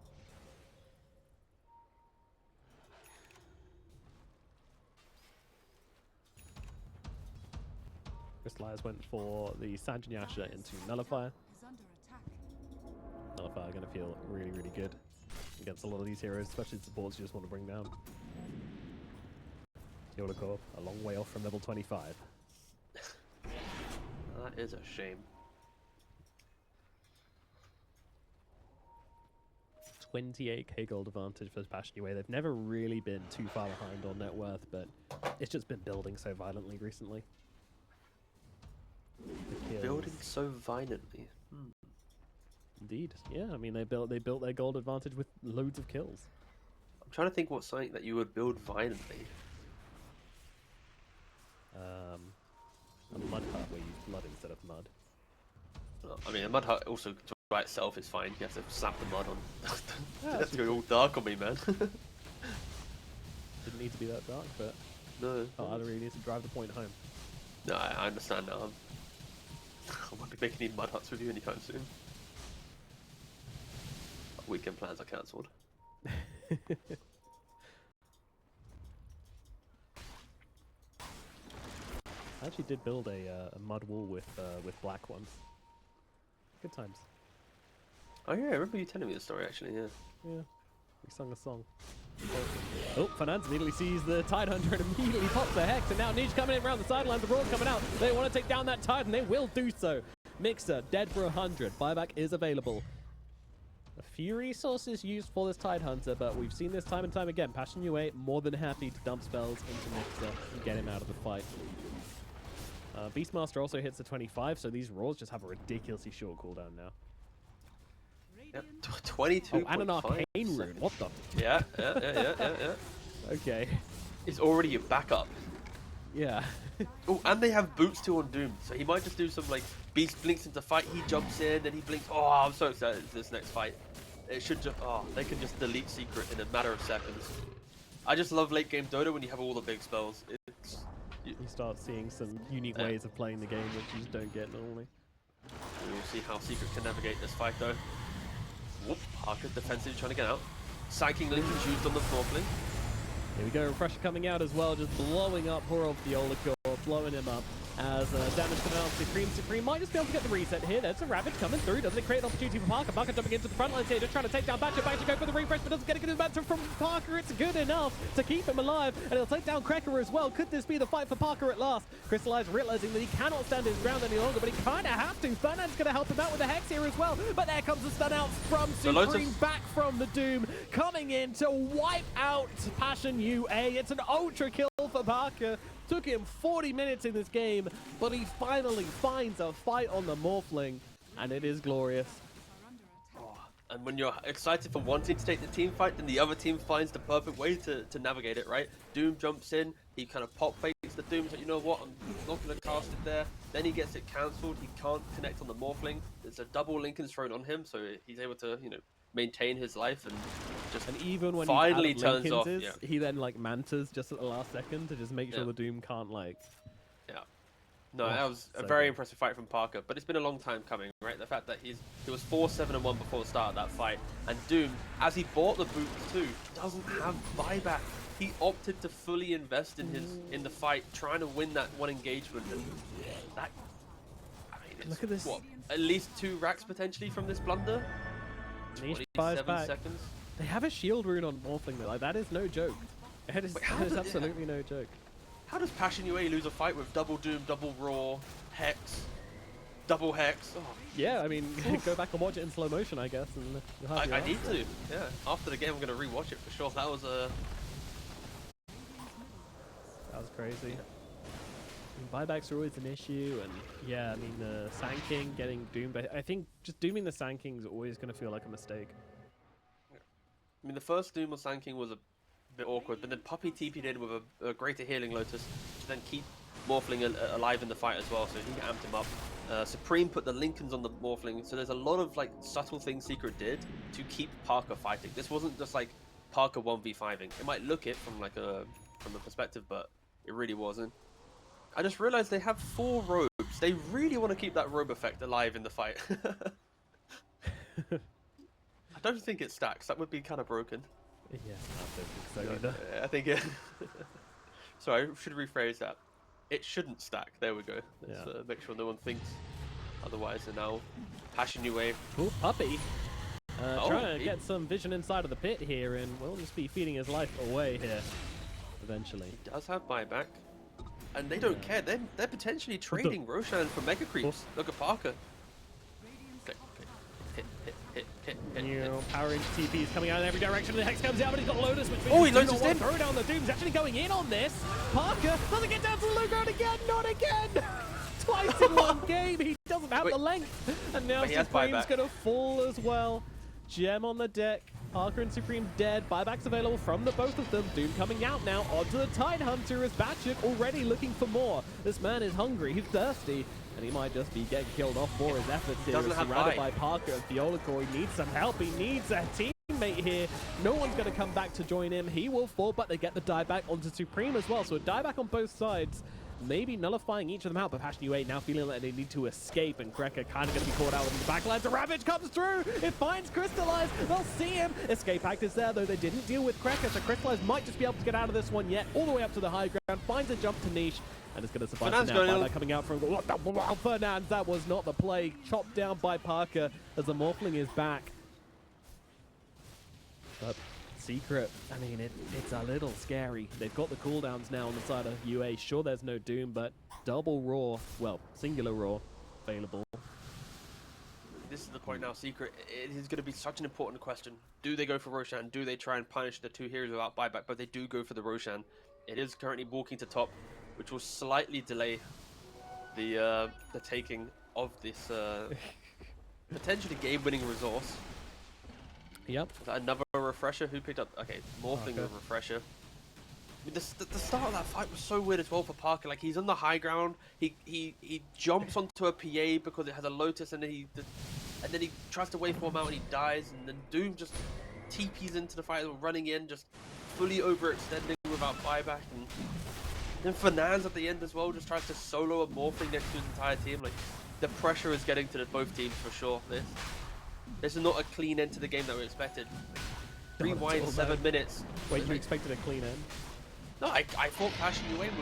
Crystallize went for the Sanjinyasha into Nullifier. Nullifier going to feel really, really good against a lot of these heroes, especially the supports you just want to bring down. Yodakor, a long way off from level 25. That is a shame. 28k gold advantage for Passion UA. They've never really been too far behind on net worth, but it's just been building so violently recently. Building so violently. Indeed, yeah. I mean, they built their gold advantage with loads of kills. I'm trying to think what's something that you would build violently. A mud hut where you use blood instead of mud. I mean, a mud hut also by itself is fine. You have to slap the mud on. You have to go all dark on me, man. Didn't need to be that dark, but no. I really need to drive the point home. No, I understand now. I won't be making any mud huts with you anytime soon. Weekend plans are cancelled. I actually did build a mud wall with black ones. Good times. Oh yeah, I remember you telling me the story actually. Yeah. Yeah, we sung a song. Oh, Fernandez immediately sees the Tidehunter and immediately pops the Hex, and now Niche coming in around the sidelines, the Brawl coming out. They want to take down that Tide, and they will do so. Mixer, dead for 100. Buyback is available. A few resources used for this Tidehunter, but we've seen this time and time again. Passion UA more than happy to dump spells into Mixer and get him out of the fight. Beastmaster also hits the 25, so these rolls just have a ridiculously short cooldown now. Yep, 22. Oh, and an arcane rune. What the? Yeah. Okay. It's already a backup. Yeah. Oh, and they have boots too on Doom, so he might just do some like Beast blinks into fight, he jumps in, then he blinks. Oh, I'm so excited for this next fight. It should just, they can just delete secret in a matter of seconds. I just love late game Dota when you have all the big spells. You start seeing some unique ways of playing the game which you just don't get normally. We will see how Secret can navigate this fight though. Whoop, Parker defensively trying to get out. Psyching Link is used on the Morphling. Here we go, Refresher coming out as well, just blowing up poor old Yodakor, blowing him up. As damage coming out, Supreme might just be able to get the reset here. There's a Ravage coming through. Doesn't it create an opportunity for Parker? Parker jumping into the front lines here, just trying to take down Badger. Badger go for the refresh, but doesn't get a good advance from Parker. It's good enough to keep him alive, and he'll take down Cracker as well. Could this be the fight for Parker at last? Crystallize realizing that he cannot stand his ground any longer, but he kind of has to. Fernand's going to help him out with the Hex here as well, but there comes the stun out from Supreme back from the Doom, coming in to wipe out Passion UA. It's an ultra kill for Parker. Took him 40 minutes in this game, but he finally finds a fight on the Morphling, and it is glorious. And when you're excited for one team to take the team fight, then the other team finds the perfect way to navigate it, right? Doom jumps in, he kind of pop fakes the Doom, so you know what, I'm not going to cast it there. Then he gets it cancelled, he can't connect on the Morphling. There's a double Lincoln's thrown on him, so he's able to, you know, maintain his life and just even when finally he turns off. He then like mantas just at the last second to just make sure the Doom can't like. Yeah. No, that was a very impressive fight from Parker, but it's been a long time coming, right? The fact that he was 4-7-1 before the start of that fight, and Doom, as he bought the boots too, doesn't have buyback. He opted to fully invest in the fight, trying to win that one engagement, and that. I mean, it's, look at this. What, at least 2 racks potentially from this blunder. 27 seconds. They have a shield rune on Morphling though. Like that is no joke. That is absolutely no joke. How does Passion UA lose a fight with double Doom, double Raw, Hex, double Hex? Oh. Yeah, I mean, go back and watch it in slow motion, I guess. And you'll have I need to. Yeah, after the game, I'm gonna rewatch it for sure. That was crazy. I mean, buybacks are always an issue, and yeah, I mean the Sand King getting doomed. I think just dooming the Sand King is always going to feel like a mistake. I mean, the first Doom of Sand King was a bit awkward, but then Puppy TP'd in with a greater healing Lotus to then keep Morphling alive in the fight as well, so he amped him up. Supreme put the Lincolns on the Morphling, so there's a lot of like subtle things Secret did to keep Parker fighting. This wasn't just like Parker 1v5ing. It might look it from like from a perspective, but it really wasn't. I just realized they have 4 robes. They really want to keep that robe effect alive in the fight. I don't think it stacks. That would be kind of broken. Yeah, I don't think so either. I think it... Sorry, I should rephrase that. it shouldn't stack. There we go. Let's make sure no one thinks otherwise. And now, Passion Yue. Ooh, Puppy. Trying to get some vision inside of the pit here, and will just be feeding his life away here eventually. He does have buyback, and they don't care. They're potentially trading Roshan for Mega Creeps. Look at Parker. Hit. Power Inch TP is coming out in every direction. The Hex comes out, but he's got Lotus, which means he Lotus in. throw down the Doom's actually going in on this. Parker doesn't get down to the low ground again, not again. Twice in one game, he doesn't have the length, and now Supreme's gonna fall as well. Gem on the deck. Parker and Supreme dead. Buybacks available from the both of them. Doom coming out now onto the Tidehunter as Batchuk already looking for more. This man is hungry, he's thirsty, and he might just be getting killed off for his efforts here. He's surrounded by Parker and Fiolacore. He needs some help, he needs a teammate here. No one's going to come back to join him. He will fall, but they get the dieback onto Supreme as well. So a dieback on both sides. Maybe nullifying each of them out, but Passion Yue now feeling like they need to escape, and Kreka kind of going to be caught out in the backlines. The Ravage comes through! It finds Crystallize! They'll see him! Escape Act is there, though they didn't deal with Kreka, so Crystallize might just be able to get out of this one yet. All the way up to the high ground, finds a jump to niche, and it's going to survive for now. Coming out from Fernand, that was not the play. Chopped down by Parker as the Morphling is back. But Secret, I mean, it's a little scary. They've got the cooldowns now on the side of UA. Sure, there's no Doom, but double Raw, well, singular Raw available. This is the point now, Secret. It is going to be such an important question. Do they go for Roshan? Do they try and punish the two heroes without buyback? But they do go for the Roshan. It is currently walking to top, which will slightly delay the taking of this potentially game-winning resource. Yep. Is that another refresher? Who picked up? Okay, Morphling with refresher. I mean, the start of that fight was so weird as well for Parker. Like, he's on the high ground. He jumps onto a PA because it has a Lotus, and then he tries to waveform out and he dies. And then Doom just TPs into the fight, running in, just fully overextending without buyback. And then Fernand's at the end as well, just tries to solo a Morphling next to his entire team. Like, the pressure is getting to both teams for sure. This is not a clean end to the game that we expected. Rewind 7 minutes. Wait, you expected a clean end? No, I thought Passion Yue with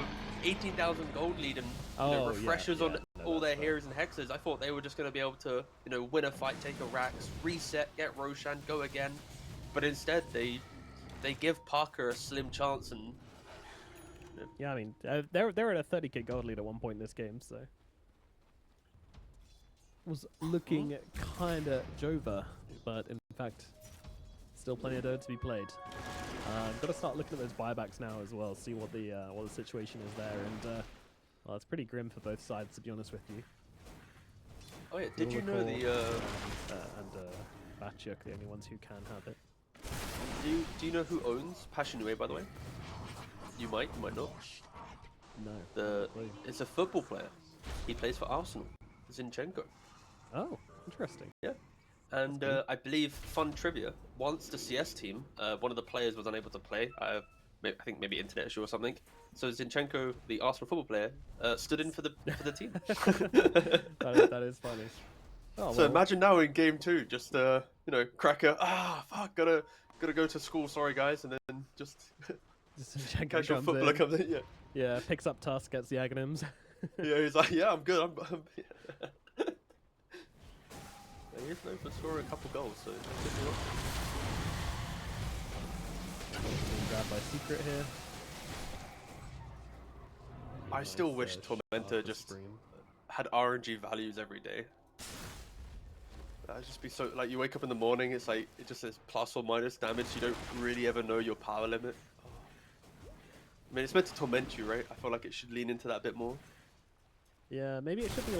18,000 gold lead and refreshers on all their heroes and hexes. I thought they were just going to be able to, win a fight, take a Rax, reset, get Roshan, go again. But instead, they give Parker a slim chance and. Yeah, I mean, they're at a 30k gold lead at one point in this game, so. Was looking kind of Jova, but in fact, still plenty of Dota to be played. Got to start looking at those buybacks now as well, see what the situation is there, and well, it's pretty grim for both sides, to be honest with you. Oh yeah, did you know the and Batchuk, the only ones who can have it. Do you know who owns Passion Yue, by the way? You might not. No. It's a football player. He plays for Arsenal. Zinchenko. Oh, interesting. Yeah. And I believe, fun trivia, once the CS team, one of the players was unable to play, I think maybe internet issue or something, so Zinchenko, the Arsenal football player, stood in for the team. that is funny. Oh, so imagine now in game 2, just, Cracker, fuck, gotta go to school, sorry guys, and then just casual footballer comes in, Yeah, picks up Tusk, gets the Aghanims. Yeah, he's like, yeah, I'm good, I'm He is known for scoring a couple goals, so being grabbed by Secret here. I still wish Tormenta just had RNG values every day. That'd just be so, like, you wake up in the morning, it's like, it just says plus or minus damage, you don't really ever know your power limit. I mean, it's meant to torment you, right? I feel like it should lean into that a bit more. Yeah, maybe it should be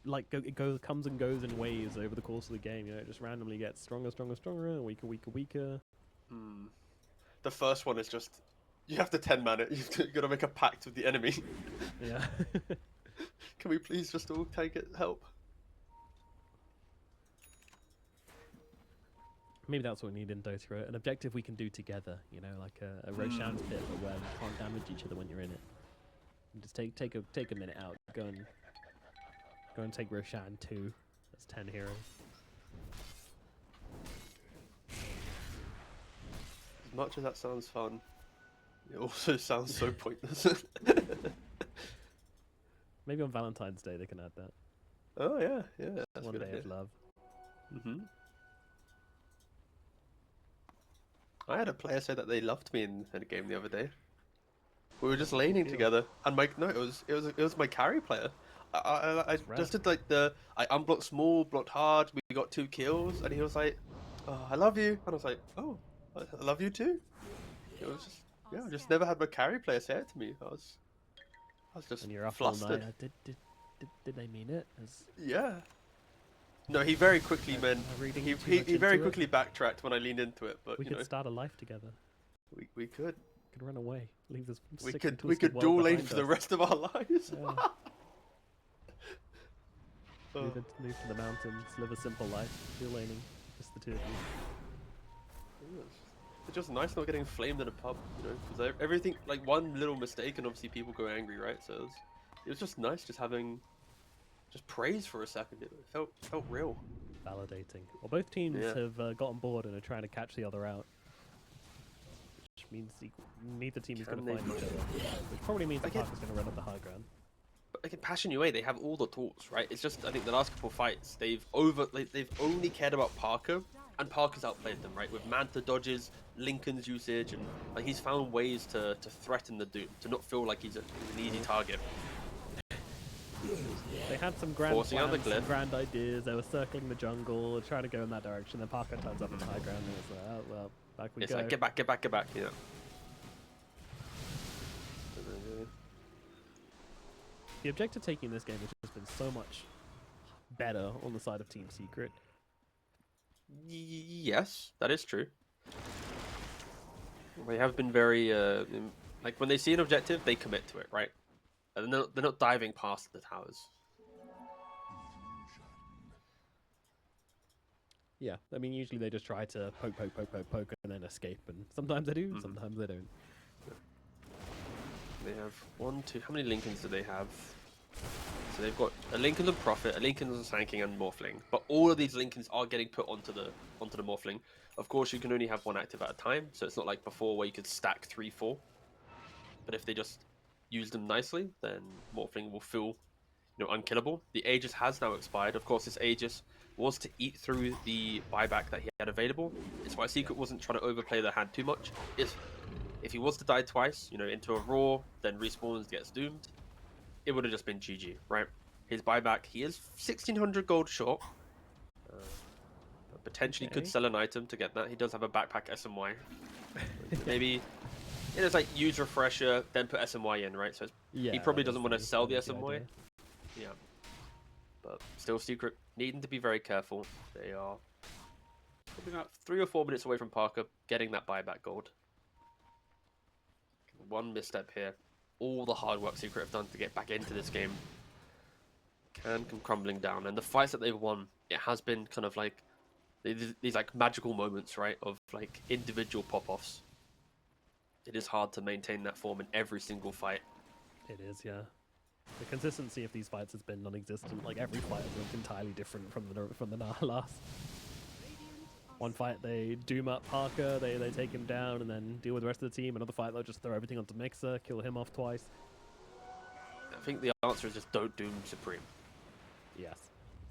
it comes and goes in waves over the course of the game. It just randomly gets stronger, and weaker. The first one is just, you have to 10-man it. You've got to make a pact with the enemy. Yeah. Can we please just all take it? Help. Maybe that's what we need in Dota, right? An objective we can do together. Like a Roshan's pit, but where you can't damage each other when you're in it. Just take a minute out. Go and take Roshan 2. That's 10 heroes. As much as that sounds fun, It also sounds so pointless. Maybe on Valentine's Day they can add that. Oh yeah, yeah. That's One a good day idea. of love. I had a player say that they loved me in a game the other day. We were just laning together, and it was my carry player. I just did like I unblocked small, blocked hard. We got 2 kills, and he was like, "Oh, I love you," and I was like, "Oh, I love you too." It was just I just never had my carry player say it to me. I was just And you're up flustered. all night. Did they mean it? Yeah. No, he very quickly he very quickly backtracked when I leaned into it. But we could start a life together. We could. We could run away. Leave this. We could dual lane for the rest of our lives. Yeah. Move to the mountains. Live a simple life. Dual laning. Just the 2 of you. It's just nice not getting flamed in a pub, you know, because everything, like one little mistake and obviously people go angry, right? So it was just nice just having praise for a second. It felt real. Validating. Well, both teams have got on board and are trying to catch the other out. Which means neither team is going to find each other. Which probably means the Parker's going to run up the high ground. But like in Passion UA, they have all the tools, right? It's just, I think the last couple of fights, they've only cared about Parker, and Parker's outplayed them, right? With Manta dodges, Lincoln's usage, and like he's found ways to threaten the Doom, to not feel like he's an easy target. They had some grand plans, some grand ideas. They were circling the jungle, trying to go in that direction. Then Parker turns up on the high ground, and it's like, oh well, back we go. It's like get back, yeah. The objective taking this game has just been so much better on the side of Team Secret. Yes, that is true. They have been very like when they see an objective, they commit to it, right? And they're not diving past the towers. Yeah, I mean, usually they just try to poke, and then escape, and sometimes they do, sometimes they don't. They have 1, 2. How many Lincolns do they have? So they've got a Lincoln and Prophet, a Lincoln and Sanking, and Morphling. But all of these Lincolns are getting put onto the Morphling. Of course, you can only have 1 active at a time, so it's not like before where you could stack 3, 4. But if they just use them nicely, then Morphling will feel, unkillable. The Aegis has now expired. Of course, this Aegis was to eat through the buyback that he had available. It's why Secret wasn't trying to overplay their hand too much. If he was to die twice, into a Raw, then respawns, gets doomed, it would have just been GG, right? His buyback, he is 1,600 gold short. Potentially could sell an item to get that. He does have a backpack SMY. Maybe it's like use refresher, then put SMY in, right? So he probably doesn't want to sell the SMY. Yeah. But still, Secret needing to be very careful. They are probably about 3 or 4 minutes away from Parker getting that buyback gold. 1 misstep here. All the hard work Secret have done to get back into this game can come crumbling down. And the fights that they've won, it has been kind of like these like magical moments, right? Of like individual pop-offs. It is hard to maintain that form in every single fight. It is, yeah. The consistency of these fights has been non-existent. Like every fight has looked entirely different from the last. One fight they doom up Parker, they take him down and then deal with the rest of the team. Another fight they'll just throw everything onto Mixer, kill him off twice. I think the answer is just don't doom Supreme. Yes.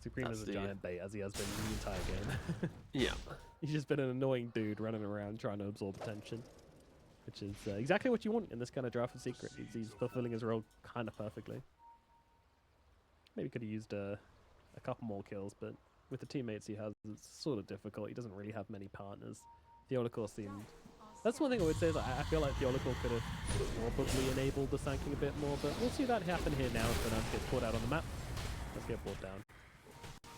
Supreme is a giant bait, as he has been the entire game. Yeah. He's just been an annoying dude running around trying to absorb attention. Which is exactly what you want in this kind of draft of Secret. He's fulfilling his role kind of perfectly. Maybe could have used a couple more kills, but with the teammates he has, it's sort of difficult. He doesn't really have many partners. Theolicor seemed... That's one thing I would say, is I feel like Theolicor could have probably enabled the Sanking a bit more, but we'll see that happen here now if Fernand gets caught out on the map. Let's get brought down.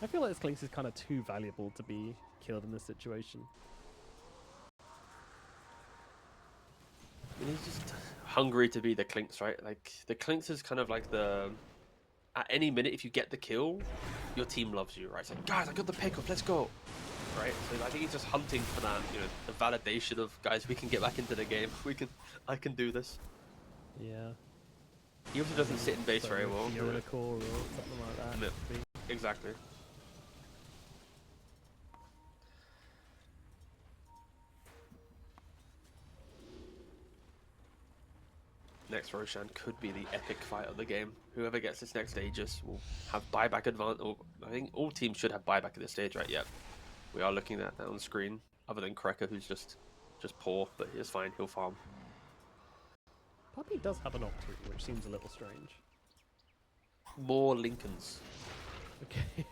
I feel like this Clinks is kind of too valuable to be killed in this situation. And he's just hungry to be the Clinks, right? Like, the Clinks is kind of like the... At any minute, if you get the kill, your team loves you, right? It's like, guys, I got the pickup, let's go! Right? So I think he's just hunting for that, the validation of, guys, we can get back into the game. I can do this. Yeah. He also doesn't sit in base very well. Or something like that. No. Exactly. next Roshan could be the epic fight of the game. Whoever gets this next Aegis will have buyback advantage. I think all teams should have buyback at this stage, right? Yep. We are looking at that on screen. Other than Krekker, who's just poor, but he's fine. He'll farm. Puppy does have an Octary, which seems a little strange. More Lincolns. Okay.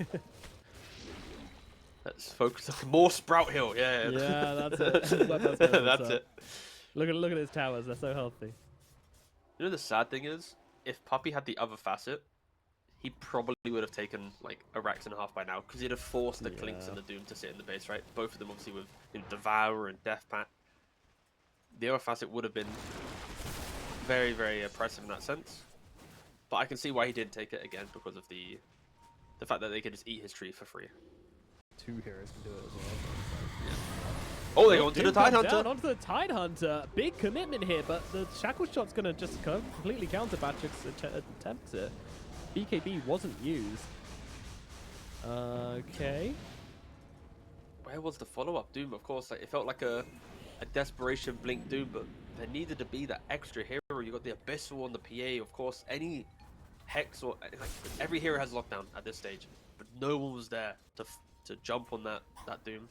Let's focus on more Sprout Hill. Yeah. Yeah, that's it. That's it. Look at his towers. They're so healthy. You know the sad thing is, if Puppy had the other facet, he probably would have taken like a Rax and a half by now, because he'd have forced the Clinks and the Doom to sit in the base, right? Both of them obviously with Devour and Death Pat. The other facet would have been very, very oppressive in that sense. But I can see why he didn't take it again, because of the fact that they could just eat his tree for free. 2 heroes can do it as well. Yeah. Oh, they go onto the Tide Hunter. Onto the Tide Hunter. Big commitment here, but the Shackle Shot's going to just completely counter Patrick's attempt here. BKB wasn't used. Okay. Where was the follow-up Doom? Of course, like, it felt like a desperation blink Doom, but there needed to be that extra hero. You got the Abyssal on the PA, of course. Any Hex or like every hero has lockdown at this stage, but no one was there to jump on that Doom.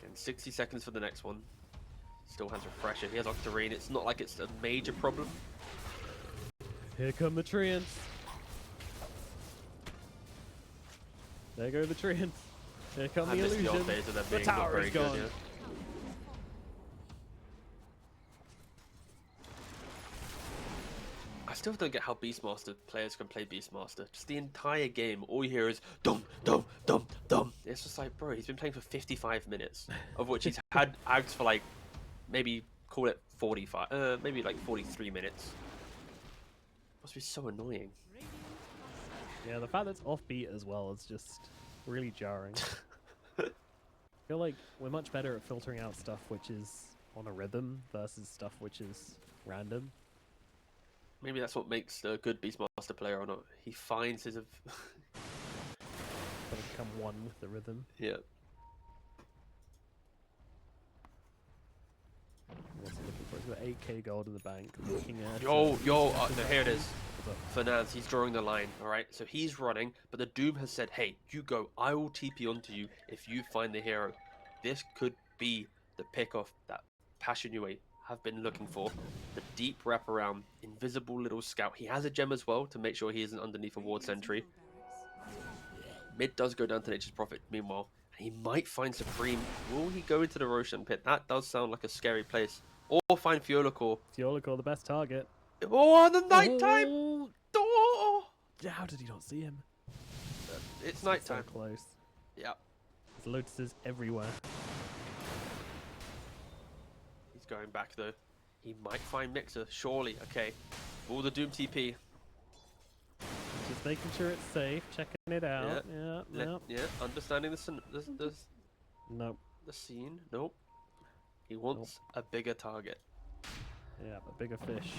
Again, 60 seconds for the next one. Still has Refresher. He has Octarine. It's not like it's a major problem. Here come the Treants. There go the Treants. Here come the illusions. The tower is gone. Good, yeah. I still don't get how Beastmaster players can play Beastmaster. Just the entire game, all you hear is dum dum dum dum. It's just like, bro, he's been playing for 55 minutes, of which he's had ags for like maybe call it 45, maybe like 43 minutes. Must be so annoying. Yeah, the fact that it's offbeat as well is just really jarring. I feel like we're much better at filtering out stuff which is on a rhythm versus stuff which is random. Maybe that's what makes a good Beastmaster player or not. He finds his... Gotta become one with the rhythm. Yeah. What's he looking for? He's got 8k gold in the bank. Looking at no, here it is. Fernandes, he's drawing the line, alright? So he's running, but the Doom has said, hey, you go, I will TP onto you if you find the hero. This could be the pick-off that Passion UA have been looking for. The deep wraparound, invisible little scout. He has a gem as well to make sure he isn't underneath a ward sentry. Mid does go down to Nature's Prophet, meanwhile. He might find Supreme. Will he go into the Roshan pit? That does sound like a scary place. Or find Fiolacore. Fiolacore, the best target. Oh, the nighttime! Oh! How did he not see him? It's nighttime. So close. Yeah. There's lotuses everywhere. He's going back though. He might find Mixer, surely. Okay. All the Doom TP. Just making sure it's safe, checking it out. Yeah. Understanding Nope. The scene. Nope. He wants a bigger target. Yeah, a bigger fish.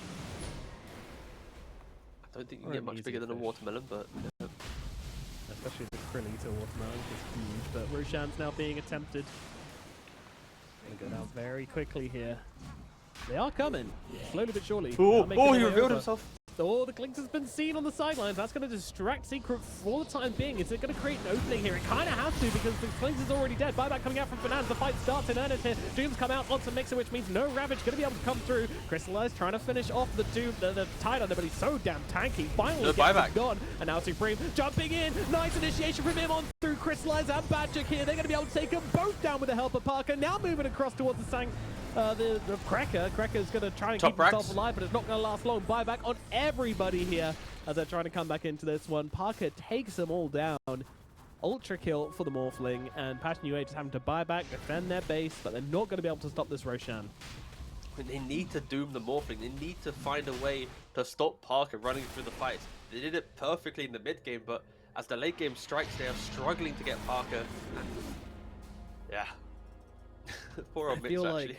I don't think you can get much bigger than a watermelon, but... Yeah. Especially the Krillita watermelon is huge, but Roshan's now being attempted. Gonna go down very quickly here. They are coming, slowly but surely. Oh, he revealed himself. Oh, the Clinks has been seen on the sidelines. That's going to distract Secret for the time being. Is it going to create an opening here? It kind of has to, because the Clinks is already dead. Buyback coming out from Fernandes. The fight starts in earnest here. Doom's come out onto Mixer, which means no Ravage going to be able to come through. Crystallize trying to finish off the Doom, the Tide Hunter, but he's so damn tanky. Finally gets gone. And now Supreme jumping in. Nice initiation from him on through Crystallize and Badger here. They're going to be able to take them both down with the help of Parker. Now moving across towards the Sang. The Krekker. Krekker's going to try and keep himself alive, but it's not going to last long. Buyback on everybody here as they're trying to come back into this one. Parker takes them all down. Ultra kill for the Morphling, and Passion UA just having to buy back, defend their base, but they're not going to be able to stop this Roshan. They need to doom the Morphling. They need to find a way to stop Parker running through the fights. They did it perfectly in the mid game, but as the late game strikes, they are struggling to get Parker. And yeah. Poor old Mix, actually.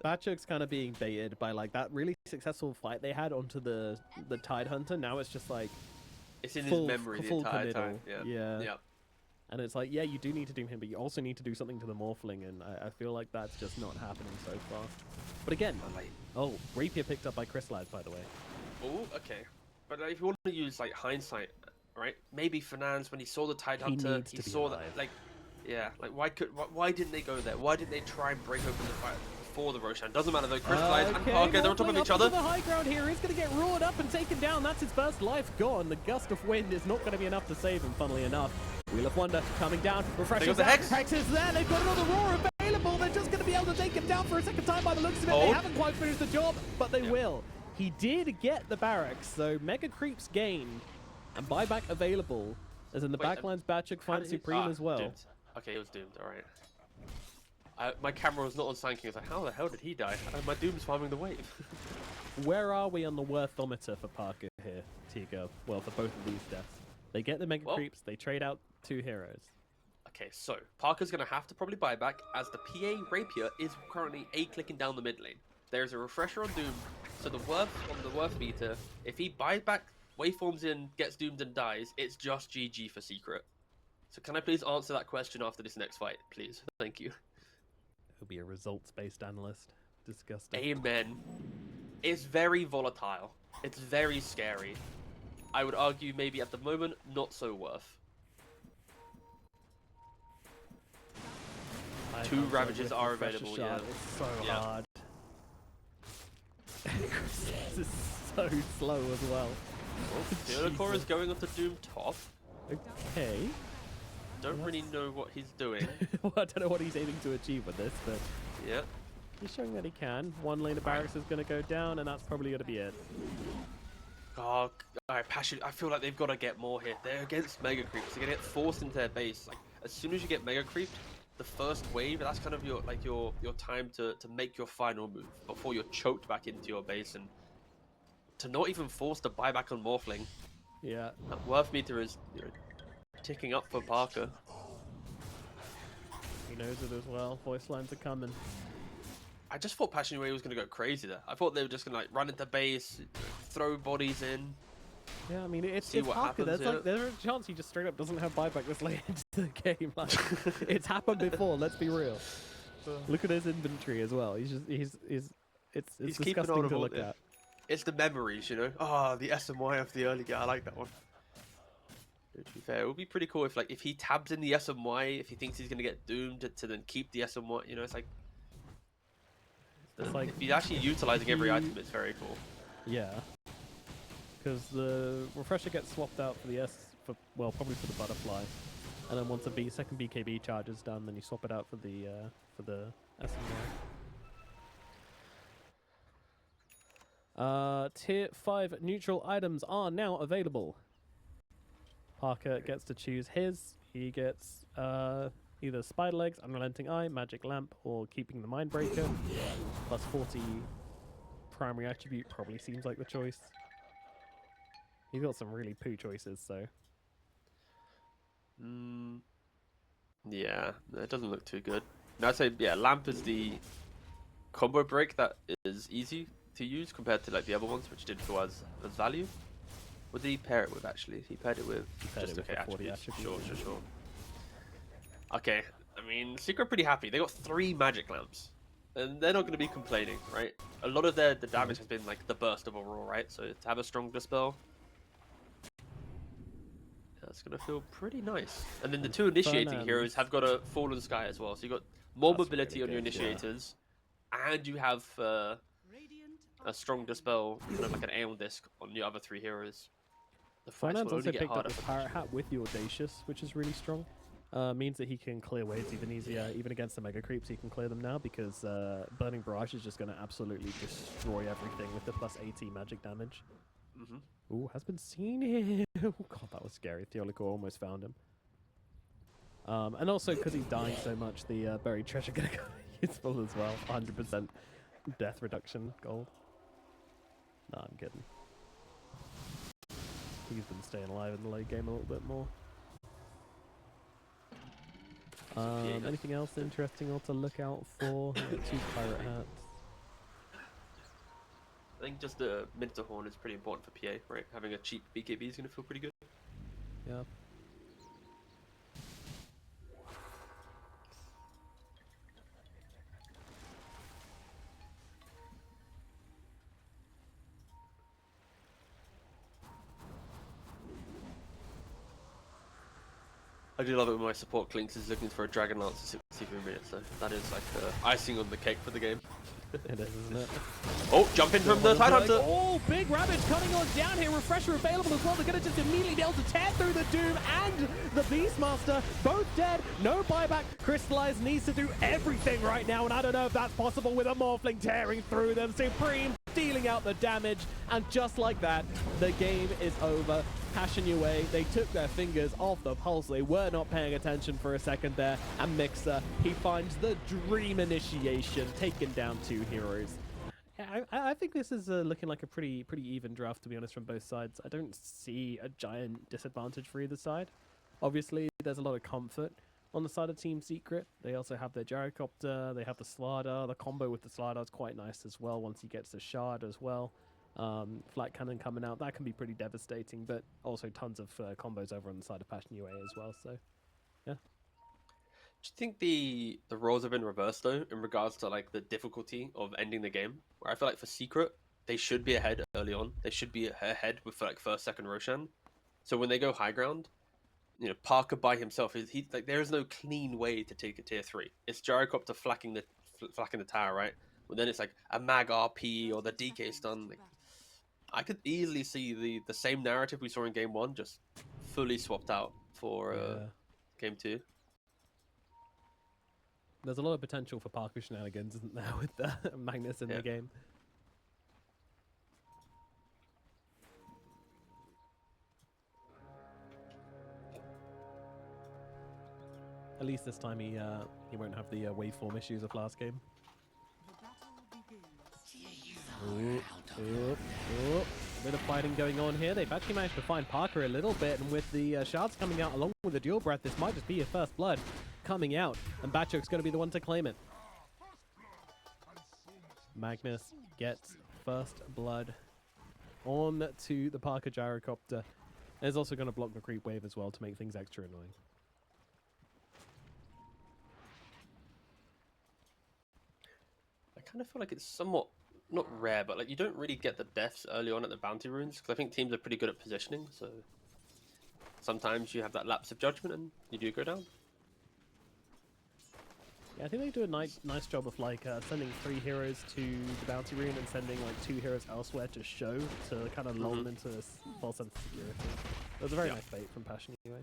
Batchuk's kind of being baited by like that really successful fight they had onto the Tide Hunter. Now it's just like it's in his memory the entire time. Yeah. And it's like, yeah, you do need to doom him, but you also need to do something to the Morphling, and I feel like that's just not happening so far. But again, oh, Rapier picked up by Crystallize, by the way. Oh, okay. But if you want to use like hindsight, right? Maybe Fernandes, when he saw the Tide Hunter, he saw that, like, yeah, like why didn't they go there? Why didn't they try and break open the fight before the Roshan? Doesn't matter though. Crystallize and Parker, they're on top of each other. The high ground here is going to get roared up and taken down. That's his first life gone. The gust of wind is not going to be enough to save him. Funnily enough, Wheel of Wonder coming down. Refreshers out. Hex is there. They've got another roar available. They're just going to be able to take him down for a second time by the looks of it. They haven't quite finished the job, but they will. He did get the barracks, so Mega Creeps gained and buyback available. As in the backlines, Batchuk finds Supreme as well. Doomed. Okay, he was doomed. All right. My camera was not on Sanking. I was like, how the hell did he die? My Doom's farming the wave. Where are we on the worthometer for Parker here, Tigo? Well, for both of these deaths. They get the Mega Creeps, they trade out 2 heroes. Okay, so Parker's going to have to probably buy back, as the PA Rapier is currently A-clicking down the mid lane. There's a refresher on Doom, so the worth on the worth meter, if he buys back, waveforms in, gets doomed and dies, it's just GG for Secret. So can I please answer that question after this next fight, please? Thank you. He'll be a results-based analyst. Disgusting. Amen. It's very volatile. It's very scary. I would argue maybe at the moment, not so worth. 2 Ravages are available, yeah. It's so hard. This is so slow as well. Theodore is going on to Doom top. Okay. Don't really know what he's doing. Well, I don't know what he's aiming to achieve with this, but yeah, he's showing that he can. 1 lane of barracks is going to go down, and that's probably going to be it. Oh, alright, Passion. I feel like they've got to get more here. They're against Mega Creeps. They're gonna get forced into their base. Like, as soon as you get Mega Creeped, the first wave, that's kind of your time to make your final move before you're choked back into your base, and to not even force the buyback on Morphling. Yeah. That worth meter is, ticking up for Parker. He knows it as well. Voice lines are coming. I just thought Passion was going to go crazy there. I thought they were just going to like run into base, throw bodies in. Yeah, I mean, it's what Parker. happens, There's a chance he just straight up doesn't have buyback this late into the game. Like, it's happened before. Let's be real. Look at his inventory as well. He's disgusting to look at. It's the memories, Oh, the SMY of the early game. I like that one. To be fair, it would be pretty cool if he tabs in the SMY, if he thinks he's gonna get doomed to then keep the SMY. It's like if he's actually utilizing every item, it's very cool. Yeah. Because the refresher gets swapped out for the probably for the butterfly, and then once the second BKB charge is done, then you swap it out for the SMY. Tier 5 neutral items are now available. Parker gets to choose his. He gets either Spider Legs, Unrelenting Eye, Magic Lamp, or Keeping the Mindbreaker. Plus 40 primary attribute probably seems like the choice. He's got some really poo choices, so. Yeah, it doesn't look too good. No, I'd say, yeah, Lamp is the combo break that is easy to use compared to like the other ones, which didn't feel as value. What did he pair it with, actually? He paired it with just attributes. Sure. Okay, I mean, Secret pretty happy. They got 3 magic lamps, and they're not going to be complaining, right? A lot of the damage has been like the burst of Aurora, right? So to have a strong dispel, that's going to feel pretty nice. And then the 2 initiating heroes have got a Fallen Sky as well, so you got more mobility on your initiators, and you have a strong dispel, kind of like an Aeon Disc on the other 3 heroes. The Fernandes also picked up the Parrot Hat with the Audacious, which is really strong. Means that he can clear waves even easier, even against the Mega Creeps. He can clear them now because Burning Barrage is just going to absolutely destroy everything with the plus 80 magic damage. Ooh, has been seen here. Oh god, that was scary. Theolico almost found him. And also because he's dying so much, the Buried Treasure going to go useful as well. 100% death reduction gold. Nah, I'm kidding. He's been staying alive in the late game a little bit more. Anything else interesting or to look out for? 2 pirate hats. I think just the Minter Horn is pretty important for PA, right? Having a cheap BKB is going to feel pretty good. Yeah. I do love it when my support Clinks is looking for a Dragon Lance in 63 minutes, so that is like icing on the cake for the game. It is, isn't it? Oh, jump in from the Tidehunter! Oh, big Ravage coming on down here. Refresher available as well. They're going to just immediately be able to tear through the Doom and the Beastmaster. Both dead. No buyback. Crystallize needs to do everything right now, and I don't know if that's possible with a Morphling tearing through them. Supreme dealing out the damage, and just like that, the game is over. Passion Yue, they took their fingers off the pulse. They were not paying attention for a second there. And Mixer, he finds the Dream Initiation, taking down 2 heroes. Yeah, I think this is looking like a pretty even draft, to be honest, from both sides. I don't see a giant disadvantage for either side. Obviously, there's a lot of comfort on the side of Team Secret. They also have their Gyrocopter, they have the Slardar. The combo with the Slardar is quite nice as well once he gets the Shard as well. Flat Cannon coming out, that can be pretty devastating, but also tons of combos over on the side of Passion UA as well, so yeah. Do you think the roles have been reversed though in regards to like the difficulty of ending the game? Where I feel like for Secret, they should be ahead early on. They should be ahead with like first, second Roshan. So when they go high ground, you know, Parker by himself, he like there is no clean way to take a tier 3. It's Gyrocopter flacking the tower, right? But then it's like a Mag RP or the DK stun. Like, I could easily see the same narrative we saw in game 1 just fully swapped out for game 2. There's a lot of potential for Parker shenanigans, isn't there, with Magnus in the game. At least this time he won't have the waveform issues of last game. Bit of fighting going on here. They've actually managed to find Parker a little bit, and with the shards coming out along with the dual breath, this might just be your first blood coming out, and Batchok's going to be the one to claim it. Magnus gets first blood on to the Parker Gyrocopter. Is also going to block the creep wave as well to make things extra annoying. I kind of feel like it's somewhat not rare, but like you don't really get the deaths early on at the bounty runes because I think teams are pretty good at positioning. So sometimes you have that lapse of judgment and you do go down. Yeah, I think they do a nice job of like sending 3 heroes to the bounty rune and sending like 2 heroes elsewhere to show to kind of lull them into this false sense of security. It was a very nice bait from Passion anyway.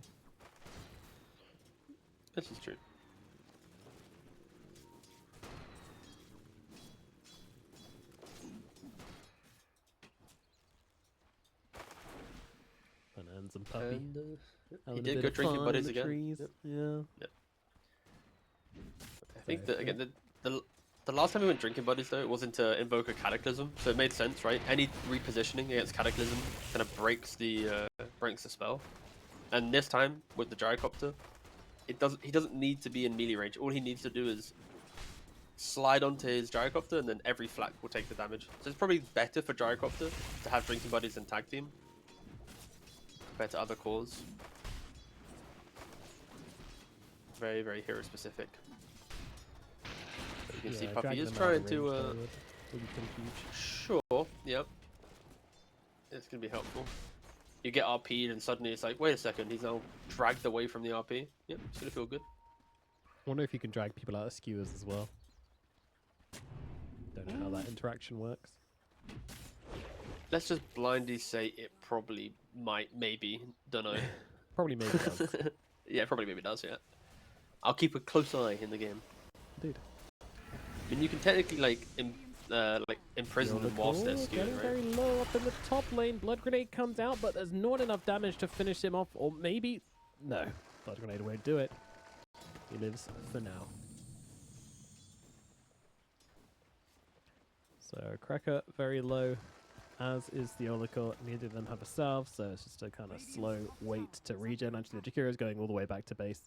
This is true. Bananas and Puppy. And, he did go drinking buddies again. Yep. Yeah. Yep. I think that again the last time we went drinking buddies though, it wasn't to invoke a Cataclysm, so it made sense, right? Any repositioning against Cataclysm kind of breaks the spell. And this time with the Gyrocopter, he doesn't need to be in melee range. All he needs to do is slide onto his Gyrocopter, and then every flak will take the damage. So it's probably better for Gyrocopter to have drinking buddies and tag team compared to other cores. Very, very hero specific. But you can see Puppy is trying to sure, yep. It's gonna be helpful. You get RP'd and suddenly it's like, wait a second, he's now dragged away from the RP. Yep, it's gonna feel good. I wonder if you can drag people out of skewers as well. Don't know how that interaction works. Let's just blindly say it probably might, maybe, don't know. Probably maybe does. Yeah, probably maybe does, yeah. I'll keep a close eye in the game. Indeed. I mean, you can technically like imprison them whilst they're skewed, getting very low up in the top lane. Blood Grenade comes out, but there's not enough damage to finish him off, or maybe... No, Blood Grenade won't do it. He lives for now. So, Cracker very low, as is the Oracle. Neither of them have a salve, so it's just a kind of slow wait to regen. Actually, the Jakiro is going all the way back to base.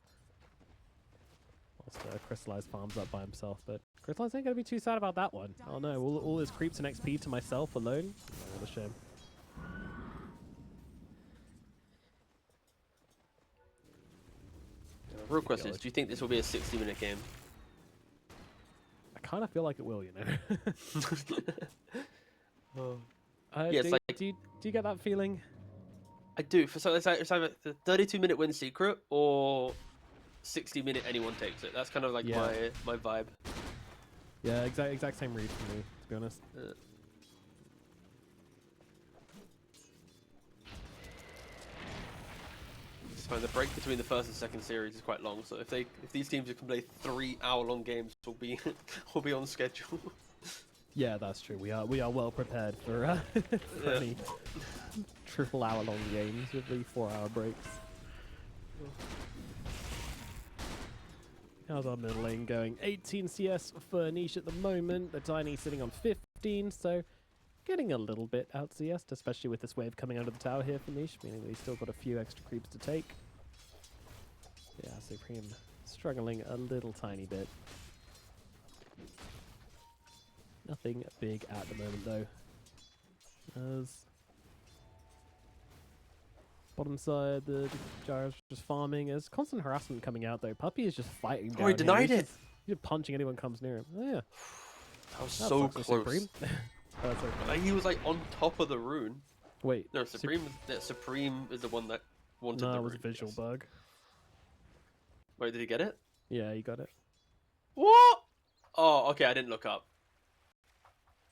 Whilst Crystallize farms up by himself, but Crystallize ain't going to be too sad about that one. Oh no, all his creeps and XP to myself alone? Oh, what a shame. Real question is, do you think this will be a 60-minute game? I kind of feel like it will, you know. Yeah, it's do you get that feeling? I do. So it's either the 32-minute win secret or 60-minute anyone takes it. That's kind of like my vibe. Yeah, exact same read for me, to be honest. It's fine. The break between the first and second series is quite long, so if these teams can play 3-hour-long games, we'll be on schedule. Yeah, that's true. We are well prepared for any triple hour-long games with the 4-hour breaks. How's our middle lane going? 18 CS for Niche at the moment. The Tiny sitting on 15, so getting a little bit out CS'd, especially with this wave coming out of the tower here for Niche, meaning that he's still got a few extra creeps to take. Yeah, Supreme struggling a little tiny bit. Nothing big at the moment, though. As bottom side, the Gyro's just farming. There's constant harassment coming out, though. Puppy is just fighting down he denied here. it! He's just punching anyone who comes near him. Oh, yeah. That was so close. Okay. He was like on top of the rune. Wait. No, Supreme is the one that wanted the rune. No, it was a visual bug. Wait, did he get it? Yeah, he got it. What? Oh, okay, I didn't look up.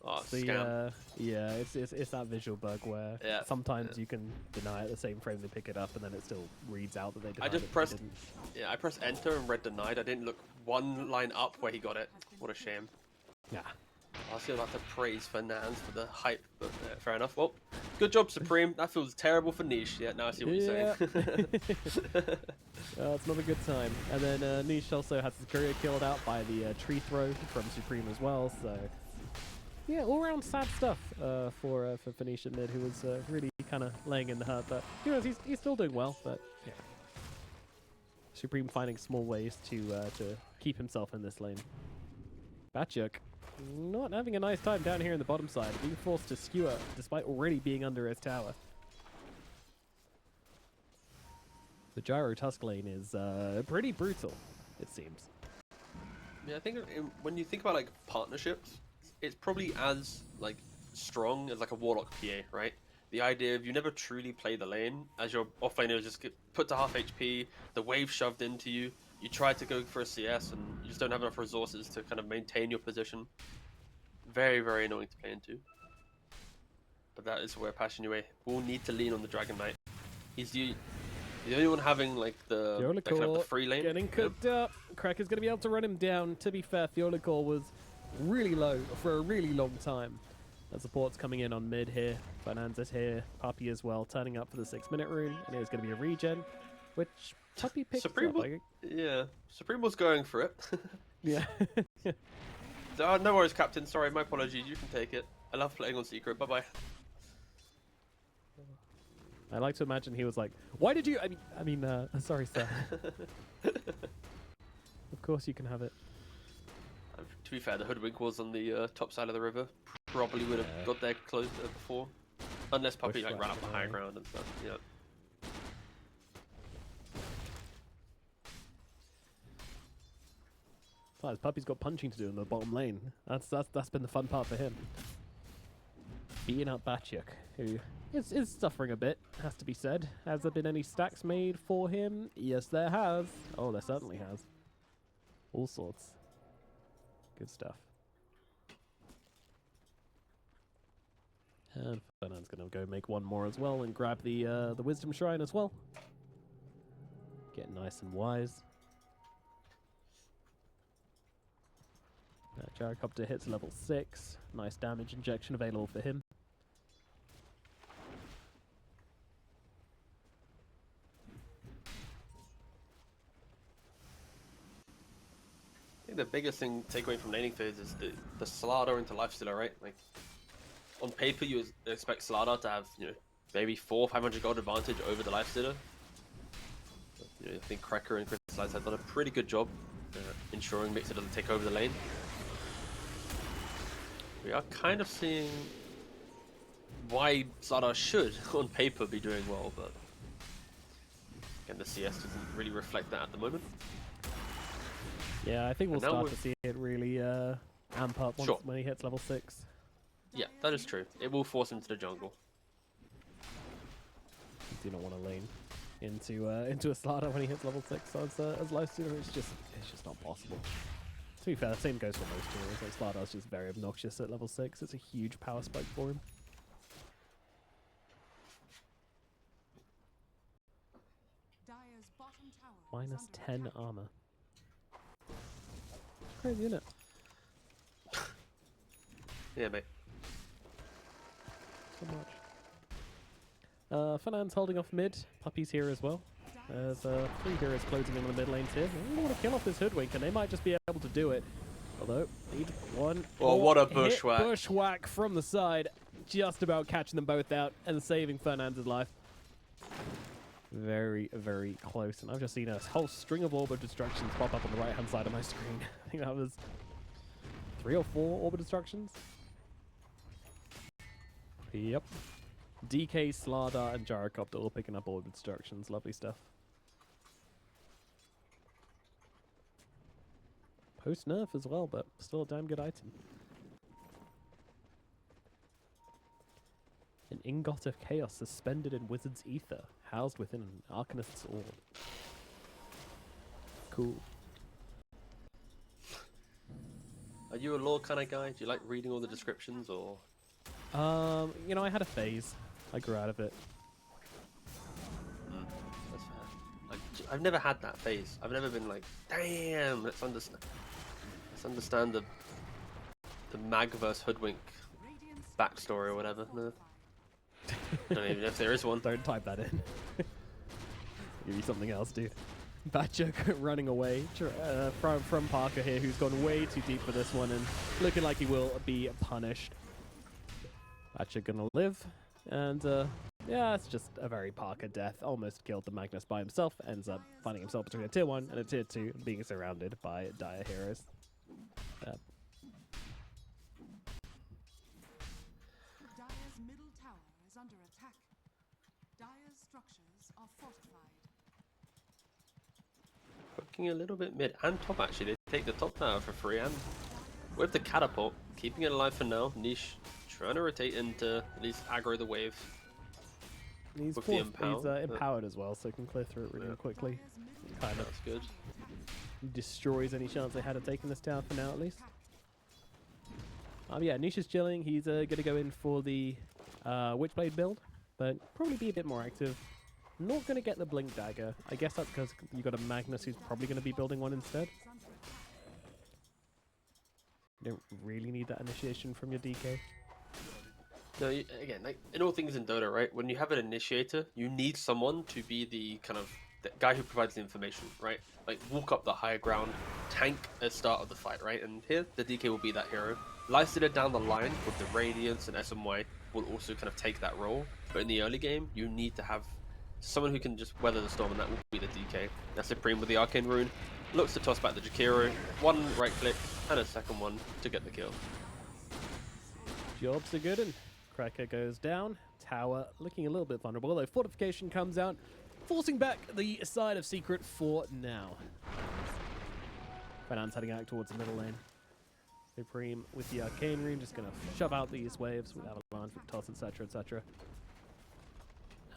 Oh, scam. Yeah, it's that visual bug where sometimes you can deny at the same frame they pick it up, and then it still reads out that they denied I pressed enter and read denied. I didn't look one line up where he got it. What a shame. Yeah. I was still about to praise Fernandes for the hype, but fair enough. Well, good job, Supreme. That feels terrible for Niche. Yeah, now I see what you're saying. It's not a good time. And then Niche also has his courier killed out by the tree throw from Supreme as well. So yeah, all around sad stuff for Phoenicia mid, who was really kind of laying in the hurt. But you know, he's still doing well. But yeah, Supreme finding small ways to keep himself in this lane. Batchuk not having a nice time down here in the bottom side, being forced to skewer despite already being under his tower. The Gyro Tusk lane is pretty brutal, it seems. Yeah, I think when you think about like partnerships, it's probably as like strong as like a Warlock PA, right? The idea of you never truly play the lane, as your offlaner just get put to half HP, the wave shoved into you, you try to go for a CS and you just don't have enough resources to kind of maintain your position. Very, very annoying to play into. But that is where Passion UA will need to lean on the Dragon Knight. He's the only one having like the kind of the free lane. Getting cooked up. Cracker's going to be able to run him down. To be fair, Fiolicor was really low for a really long time. The support's coming in on mid here. Fernandes is here. Puppy as well, turning up for the 6-minute rune. And there's going to be a regen, which Puppy picks up. Yeah, Supreme was going for it. Yeah. No worries, Captain. Sorry, my apologies. You can take it. I love playing on Secret. Bye-bye. I like to imagine he was like, why did you... sorry, sir. Of course you can have it. To be fair, the Hoodwink was on the top side of the river. Probably would have got there close before. Unless Puppy like ran up the high ground and stuff. Yeah. Besides, Puppy's got punching to do in the bottom lane. That's been the fun part for him. Beating out Batchuk, who is suffering a bit, has to be said. Has there been any stacks made for him? Yes, there has. Oh, there certainly has. All sorts. Good stuff. And Fernand's gonna go make one more as well and grab the Wisdom Shrine as well. Get nice and wise. Gyrocopter hits level 6. Nice damage injection available for him. I think the biggest thing takeaway from laning phase is the Slardar into Lifestealer, right? Like on paper, you expect Slardar to have maybe 400 or 500 gold advantage over the Lifestealer. I think Cracker and Crystallize have done a pretty good job ensuring Mixer doesn't take over the lane. We are kind of seeing why Slardar should, on paper, be doing well, but again, the CS doesn't really reflect that at the moment. Yeah, I think we'll start to see it really amp up when he hits level 6. Yeah, that is true. It will force him to the jungle. do not want to lane into a Slardar when he hits level 6 as lifestealer. It's just not possible. To be fair, the same goes for most heroes. Like Slardar's just very obnoxious at level 6. It's a huge power spike for him. Minus 10 armor. Crazy, isn't it? Yeah, mate. So much. Fernand's holding off mid. Puppy's here as well. There's 3 heroes closing in on the mid lanes here. They want to kill off this hoodwink, and they might just be able to do it. Although, need one. Oh, what a bushwhack. Bushwhack from the side. Just about catching them both out and saving Fernand's life. Very, very close. And I've just seen a whole string of orb of destructions pop up on the right-hand side of my screen. I think that was 3 or 4 orb of destructions. Yep. DK, Slardar, and Gyrocopter all picking up orb destructions. Lovely stuff. Post-nerf as well, but still a damn good item. An ingot of chaos suspended in Wizard's Ether, housed within an Arcanist's orb. Cool. Are you a lore kind of guy? Do you like reading all the descriptions, or? You know, I had a phase. I grew out of it. That's fair. I've never had that phase. I've never been like, damn, let's understand the mag versus hoodwink backstory or whatever. No. I don't even know if there is one. Don't type that in. Give you something else, dude. Batchuk running away from Parker here, who's gone way too deep for this one and looking like he will be punished. Batchuk gonna live, and yeah, it's just a very Parker death. Almost killed the Magnus by himself, ends up finding himself between a tier 1 and a tier 2, being surrounded by dire heroes. Dire's middle tower is under attack. Dire's structures are fortified. Poking a little bit mid and top, actually. They take the top tower for free, and with the catapult, keeping it alive for now. Niche trying to rotate into at least aggro the wave. He's empowered as well, so can clear through it really quickly. Kind of That's good. destroys any chance they had of taking this tower for now, at least. Yeah, Niche is chilling. He's going to go in for the Witchblade build, but probably be a bit more active. Not going to get the Blink Dagger. I guess that's because you got a Magnus who's probably going to be building one instead. You don't really need that initiation from your DK. No, again, like in all things in Dota, right? When you have an initiator, you need someone to be the kind of the guy who provides the information, right? Like walk up the higher ground, tank at the start of the fight, right? And here, the DK will be that hero. Lifestealer down the line with the Radiance and SMY will also kind of take that role. But in the early game, you need to have someone who can just weather the storm, and that will be the DK. That's Supreme with the Arcane Rune. Looks to toss back the Jakiro. One right click and a second one to get the kill. Jobs are good, and Cracker goes down. Tower looking a little bit vulnerable, although Fortification comes out, forcing back the side of Secret for now. Fernand's heading out towards the middle lane. Supreme with the Arcane Rune, just going to shove out these waves with Avalanche, with Toss, etc., etc.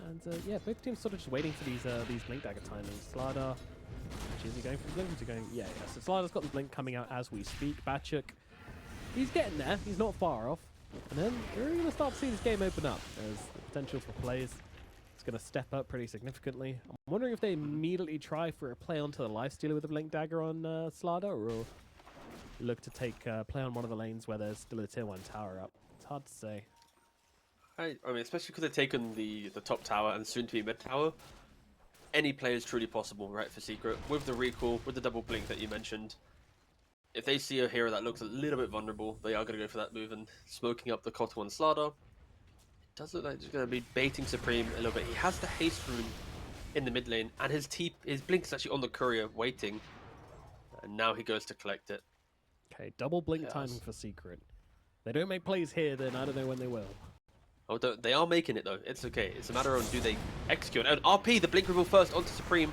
And yeah, both teams sort of just waiting for these Blink Dagger timings. Slardar, is he going for the blink? Is he going? Yeah. So Slardar's got the blink coming out as we speak. Batchuk, he's getting there. He's not far off. And then we're going to start to see this game open up. There's the potential for plays. It's going to step up pretty significantly. I'm wondering if they immediately try for a play onto the Lifestealer with a Blink Dagger on Slardar, or look to take play on one of the lanes where there's still a tier 1 tower up. It's hard to say. I mean, especially because they've taken the top tower and soon to be mid tower. Any play is truly possible, right, for Secret. With the recall, with the double blink that you mentioned. If they see a hero that looks a little bit vulnerable, they are going to go for that move and smoking up the Kotal and Slardar. It does look like he's going to be baiting Supreme a little bit. He has the haste rune in the mid lane, and his blink is actually on the courier waiting. And now he goes to collect it. Okay, double blink timing for Secret. They don't make plays here, then I don't know when they will. Oh, they are making it though. It's okay. It's a matter of do they execute. And RP, the blink reveal first onto Supreme.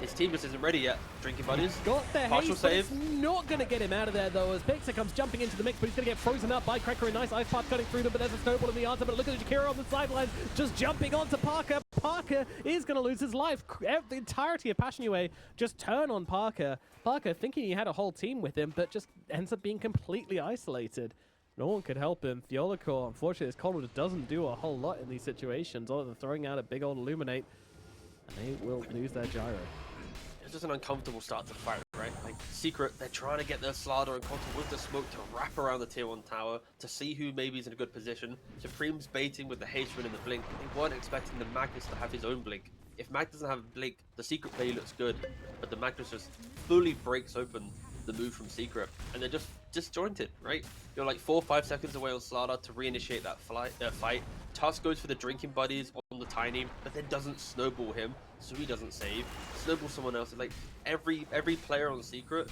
His team just isn't ready yet. Drinking buddies. Got the Partial haste, but save. it's not going to get him out of there, though, as Pixar comes jumping into the mix, but he's going to get frozen up by Cracker. A nice ice path cutting through them, but there's a snowball in the answer. But look at Jakiro on the sideline, just jumping onto Parker. Parker is going to lose his life. The entirety of Passionue just turn on Parker. Parker thinking he had a whole team with him, but just ends up being completely isolated. No one could help him. Theolicore, unfortunately, this Cold just doesn't do a whole lot in these situations, other than throwing out a big old Illuminate, and they will lose their gyro. It's just an uncomfortable start to the fight, right? Like, Secret, they're trying to get their Slardar and Cotton with the smoke to wrap around the tier 1 tower to see who maybe is in a good position. Supreme's baiting with the haste rune and the blink. They weren't expecting the Magnus to have his own blink. If Mag doesn't have a blink, the Secret play looks good, but the Magnus just fully breaks open the move from Secret, and they're just disjointed, right? You're like 4 or 5 seconds away on Slardar to reinitiate that fight. Tusk goes for the drinking buddies on the Tiny, but then doesn't snowball him, so he doesn't save. Snowball someone else. Like every player on Secret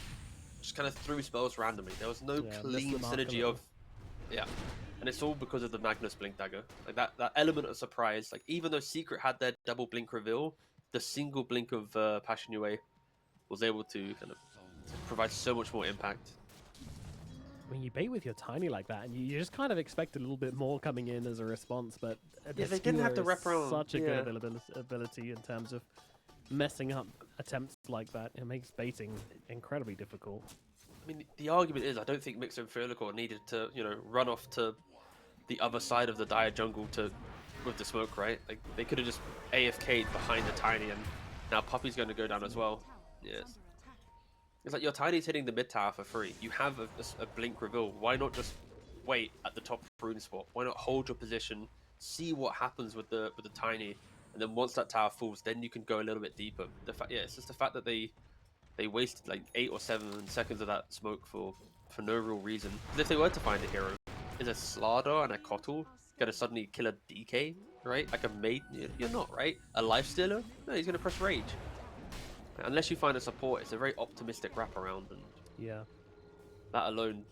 just kind of threw spells randomly. There was no clean synergy of and it's all because of the Magnus Blink Dagger. Like that element of surprise. Like even though Secret had their double blink reveal, the single blink of Passionue was able to kind of provide so much more impact. I mean, you bait with your Tiny like that, and you just kind of expect a little bit more coming in as a response, but they didn't have to wrap around. Such a good ability in terms of messing up attempts like that. It makes baiting incredibly difficult. I mean, the argument is I don't think Mixer and Theolicore needed to, run off to the other side of the dire jungle with the smoke, right? Like they could have just AFK'd behind the Tiny, and now Puppy's going to go down as well. Yes. It's like your Tiny's hitting the mid tower for free. You have a blink reveal. Why not just wait at the top rune spot? Why not hold your position, see what happens with the Tiny, and then once that tower falls, then you can go a little bit deeper. It's just the fact that they wasted like 8 or 7 seconds of that smoke for no real reason. Because if they were to find a hero, is a Slardar and a Kotl gonna suddenly kill a DK, right? Like a mate? You're not, right? A Lifestealer? No, he's gonna press Rage. Unless you find a support, it's a very optimistic wraparound, and that alone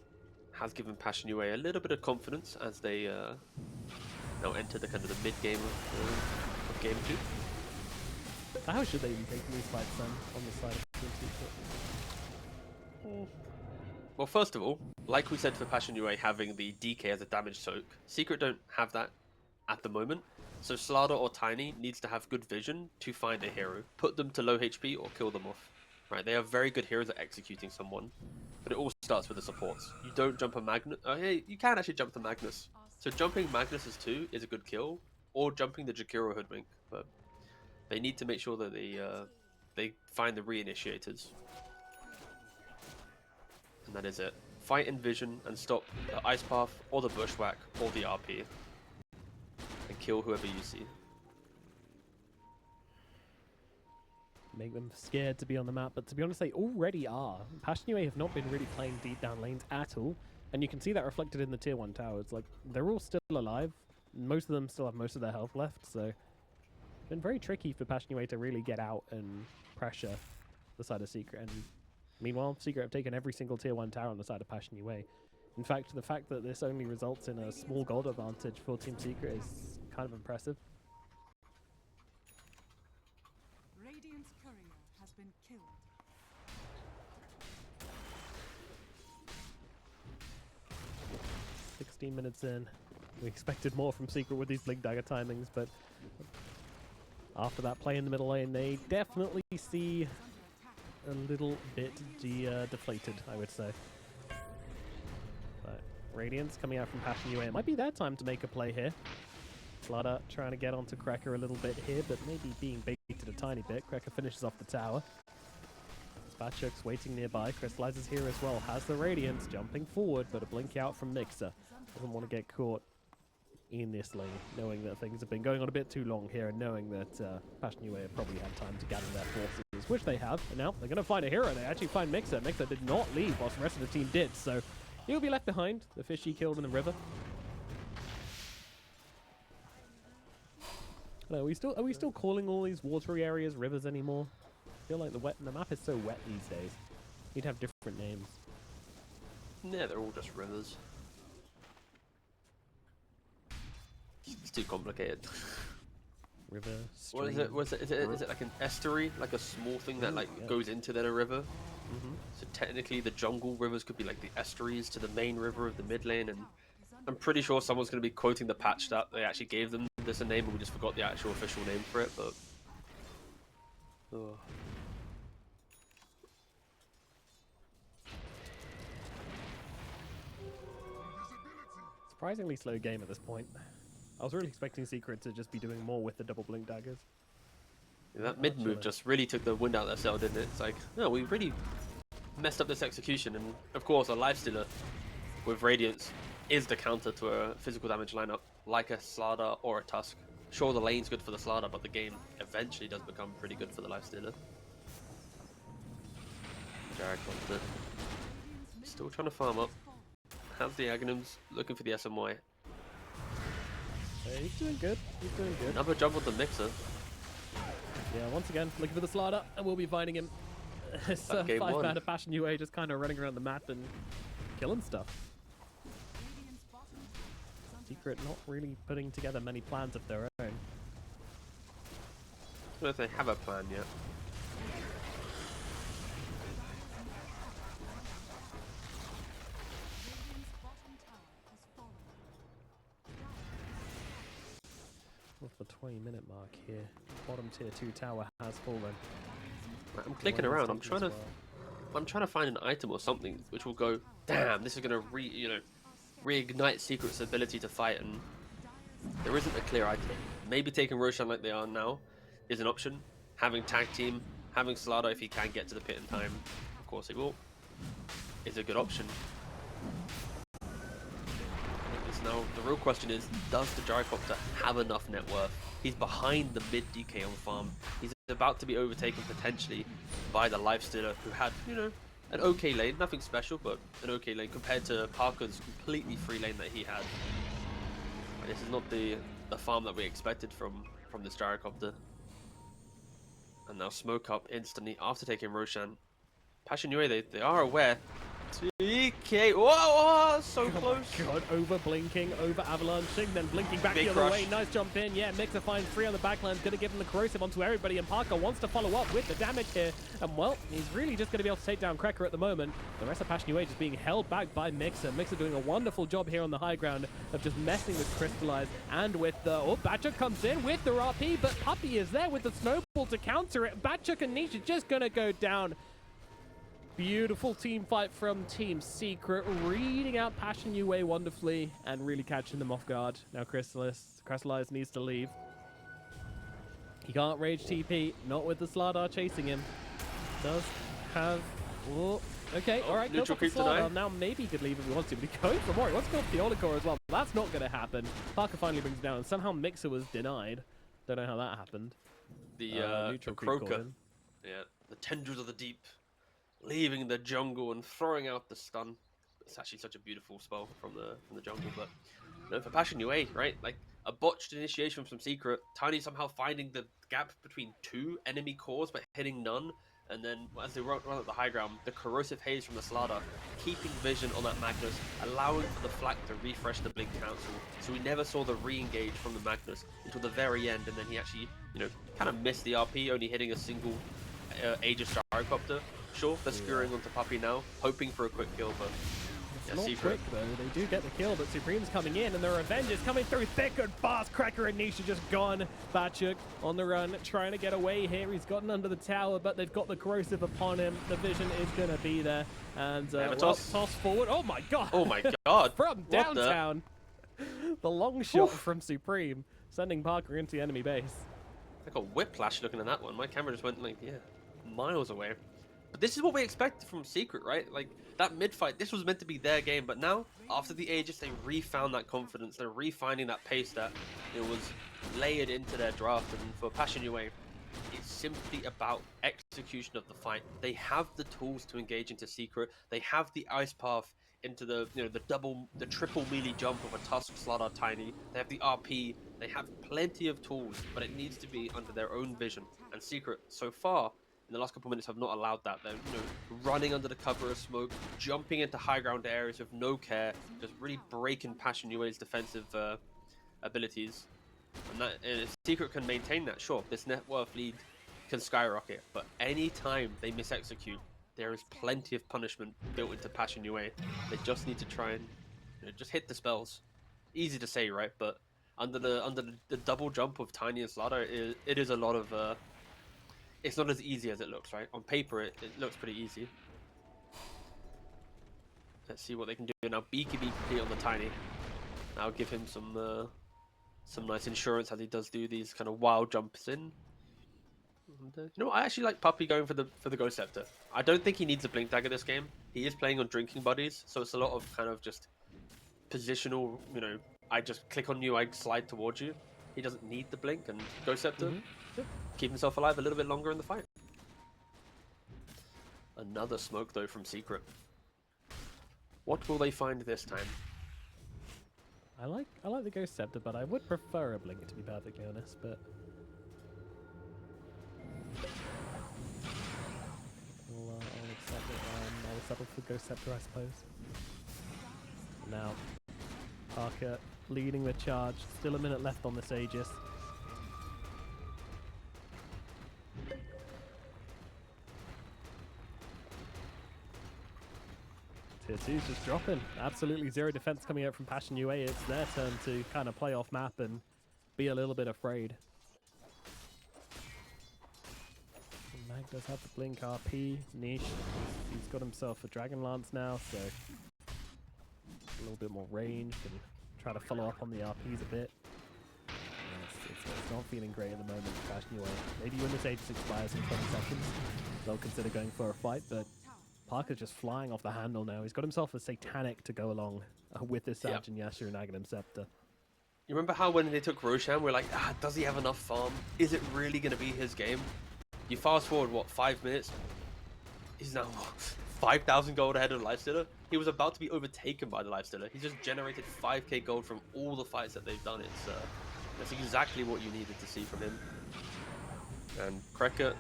has given Passionue a little bit of confidence as they now enter the kind of the mid game of game 2. How should they be taking these fights then on the side of Team Secret? Well, first of all, like we said for Passionue having the DK as a damage soak, Secret don't have that at the moment. So Slardar or Tiny needs to have good vision to find a hero, put them to low HP or kill them off. Right? They are very good heroes at executing someone, but it all starts with the supports. You don't jump a Magnus. Oh, hey, you can actually jump the Magnus. So jumping Magnus as 2 is a good kill, or jumping the Jakiro Hoodwink. But they need to make sure that they find the reinitiators, and that is it. Fight in vision and stop the Ice Path or the Bushwhack or the RP. And kill whoever you see. Make them scared to be on the map, but to be honest, they already are. Passionue have not been really playing deep down lanes at all, and you can see that reflected in the tier 1 towers. Like, they're all still alive. Most of them still have most of their health left, so it's been very tricky for Passionue to really get out and pressure the side of Secret. And meanwhile, Secret have taken every single tier 1 tower on the side of Passionue. In fact, the fact that this only results in a small gold advantage for Team Secret is kind of impressive. Radiant's courier has been killed. 16 minutes in. We expected more from Secret with these Blink Dagger timings, but after that play in the middle lane, they definitely see a little bit deflated, I would say. But Radiance coming out from Passionue. It might be their time to make a play here. Flutter trying to get onto Cracker a little bit here, but maybe being baited a tiny bit. Cracker finishes off the tower. Spatchuk's waiting nearby. Crystallizes here as well. Has the Radiance jumping forward, but a blink out from Mixer. Doesn't want to get caught in this lane, knowing that things have been going on a bit too long here, and knowing that Passionue have probably had time to gather their forces, which they have. And now they're going to find a hero. They actually find Mixer. Mixer did not leave whilst the rest of the team did, so he'll be left behind. The fish he killed in the river. Are we still calling all these watery areas rivers anymore? I feel like the map is so wet these days. You'd have different names. Yeah, they're all just rivers. It's too complicated. river, What is stream. it? Is it like an estuary, like a small thing that like yeah. goes into then a river? Mm-hmm. So technically, the jungle rivers could be like the estuaries to the main river of the mid lane, and I'm pretty sure someone's going to be quoting the patch that they actually gave them this a name, and we just forgot the actual official name for it. But oh. Surprisingly slow game at this point. I was really expecting Secret to just be doing more with the double blink daggers. Yeah, that mid move just really took the wind out of their sail, didn't it? It's like, no, we really messed up this execution, and of course, a lifestealer with Radiance is the counter to a physical damage lineup like a Slardar or a Tusk. Sure, the lane's good for the Slardar, but the game eventually does become pretty good for the lifestealer. Jarek wants it. Still trying to farm up. Has the Aghanims looking for the SMY. He's doing good. He's doing good. Another jump with the Mixer. Yeah, once again, looking for the Slardar, and we'll be finding him. It's a Game 5-mana Passion UA just kind of running around the map and killing stuff. Secret not really putting together many plans of their own. I don't know if they have a plan yet. What's the 20-minute mark here? Bottom tier 2 tower has fallen. Right, I'm clicking around. I'm trying to find an item or something which will go, damn, this is gonna reignite Secret's ability to fight, and there isn't a clear item. Maybe taking Roshan like they are now is an option. Having tag team, having Slardar if he can get to the pit in time, of course he will, is a good option. Now, the real question is, does the Gyrocopter have enough net worth? He's behind the mid DK on farm. He's about to be overtaken potentially by the Lifestealer, who had, an okay lane, nothing special, but an okay lane compared to Parker's completely free lane that he had. And this is not the farm that we expected from this Gyrocopter. And now Smoke up instantly after taking Roshan. Passion UA, they are aware. TK, whoa, so close. Oh my god, over blinking, over avalanching, then blinking back the other way. Nice jump in. Yeah, Mixer finds 3 on the backline. Gonna give him the corrosive onto everybody, and Parker wants to follow up with the damage here. And well, he's really just gonna be able to take down Cracker at the moment. The rest of Passion UA just being held back by Mixer. Mixer doing a wonderful job here on the high ground of just messing with Crystallize and with the... Oh, Batchuk comes in with the RP, but Puppey is there with the snowball to counter it. Batchuk and Nisha just gonna go down. Beautiful team fight from Team Secret, reading out Passion UA wonderfully and really catching them off guard. Now Crystallize needs to leave. He can't rage TP, not with the Slardar chasing him. Does have... Oh, okay, alright, goes off the Slardar. Now maybe he could leave if he wants to, but he's going for more. He wants to go for the Olicore as well. That's not going to happen. Parker finally brings him down, and somehow Mixer was denied. Don't know how that happened. The Croaker. Yeah, the tendrils of the deep. Leaving the jungle and throwing out the stun. It's actually such a beautiful spell from the jungle, but for Passion UA, right? Like a botched initiation from Secret, Tiny somehow finding the gap between 2 enemy cores but hitting none, and then as they run up the high ground, the corrosive haze from the Slardar, keeping vision on that Magnus, allowing for the flak to refresh the Blink Council, so we never saw the re-engage from the Magnus until the very end, and then he actually, kind of missed the RP, only hitting a single Aegis Gyrocopter. Sure, they're skewering onto Puppey now, hoping for a quick kill, but it's not quick though. They do get the kill, but Supreme's coming in, and the revenge is coming through thick and fast. Cracker and Nisha just gone. Batchuk on the run, trying to get away here. He's gotten under the tower, but they've got the corrosive upon him. The vision is going to be there, and toss forward. Oh my god! Oh my god! From downtown, the long shot from Supreme, sending Parker into the enemy base. I got whiplash looking at that one. My camera just went like miles away. But this is what we expected from Secret, right? Like, that mid-fight, this was meant to be their game, but now, after the Aegis, they refound that confidence. They're refinding that pace that it was layered into their draft. And for Passion UA, it's simply about execution of the fight. They have the tools to engage into Secret. They have the ice path into the, the triple melee jump of a Tusk, Slardar, Tiny. They have the RP. They have plenty of tools, but it needs to be under their own vision. And Secret, so far, in the last couple of minutes, have not allowed that. They're running under the cover of smoke, jumping into high ground areas with no care, just really breaking Passion UA's defensive abilities. And if Secret can maintain that, sure, this net worth lead can skyrocket. But any time they misexecute, there is plenty of punishment built into Passion UA. They just need to try and just hit the spells. Easy to say, right? But under the double jump of Tiny and Slaughter, it is a lot of. It's not as easy as it looks, right? On paper, it looks pretty easy. Let's see what they can do now. Beaky complete on the Tiny. I'll give him some nice insurance as he does do these kind of wild jumps in. And, you know what? I actually like Puppy going for the Ghost Scepter. I don't think he needs a Blink Dagger this game. He is playing on Drinking Buddies, so it's a lot of kind of just positional. You know, I just click on you, I slide towards you. He doesn't need the Blink, and Ghost Scepter keep himself alive a little bit longer in the fight. Another smoke though from Secret. What will they find this time? I like the Ghost Scepter, but I would prefer a Blink, to be perfectly honest. But I'll accept it. I'll settle for Ghost Scepter, I suppose. Now, Parker leading the charge. Still a minute left on this Aegis. Tier 2's just dropping. Absolutely zero defense coming out from Passion UA. It's their turn to kind of play off map and be a little bit afraid. Mag does have the Blink RP. Niche, he's got himself a Dragon Lance now, so a little bit more range. Can try to follow up on the RPs a bit. It's not feeling great at the moment for Passion UA. Maybe when this Aegis expires in 20 seconds, they'll consider going for a fight, but Parker's just flying off the handle now. He's got himself a Satanic to go along with this Sag and Yasha and Aghanim Scepter. You remember how when they took Roshan, we're like, does he have enough farm? Is it really going to be his game? You fast forward, what, 5 minutes? He's now 5,000 gold ahead of Lifestealer. He was about to be overtaken by the Lifestealer. He just generated 5k gold from all the fights that they've done. That's exactly what you needed to see from him. And Kreka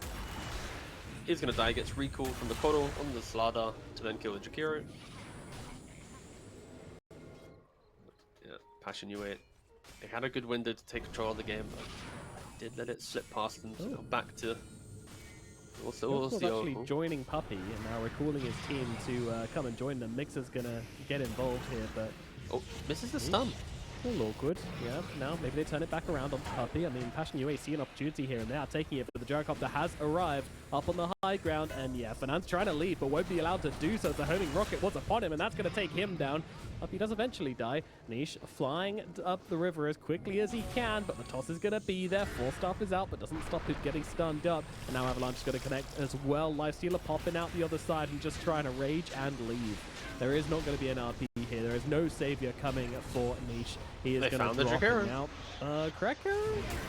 is going to die, gets recalled from the Koddle on the Slada to then kill the Jakiro. Yeah, Passion UA. They had a good window to take control of the game, but did let it slip past them. So back to also actually joining Puppy and now recalling his team to come and join them. Mixer's going to get involved here, but misses the stun. A little awkward, yeah. Now maybe they turn it back around on Puppy. I mean, Passion UA see an opportunity here and they are taking it, but the Gyrocopter has arrived up on the high ground, and yeah, Fernand's trying to leave, but won't be allowed to do so. The homing rocket was upon him, and that's going to take him down. Puppy does eventually die. Niche flying up the river as quickly as he can, but the toss is going to be there. Force Staff is out, but doesn't stop him getting stunned up. And now Avalanche is going to connect as well. Lifestealer popping out the other side and just trying to rage and leave. There is not going to be an RP here. There is no savior coming for Niche. He is going to drop him out. Kreka,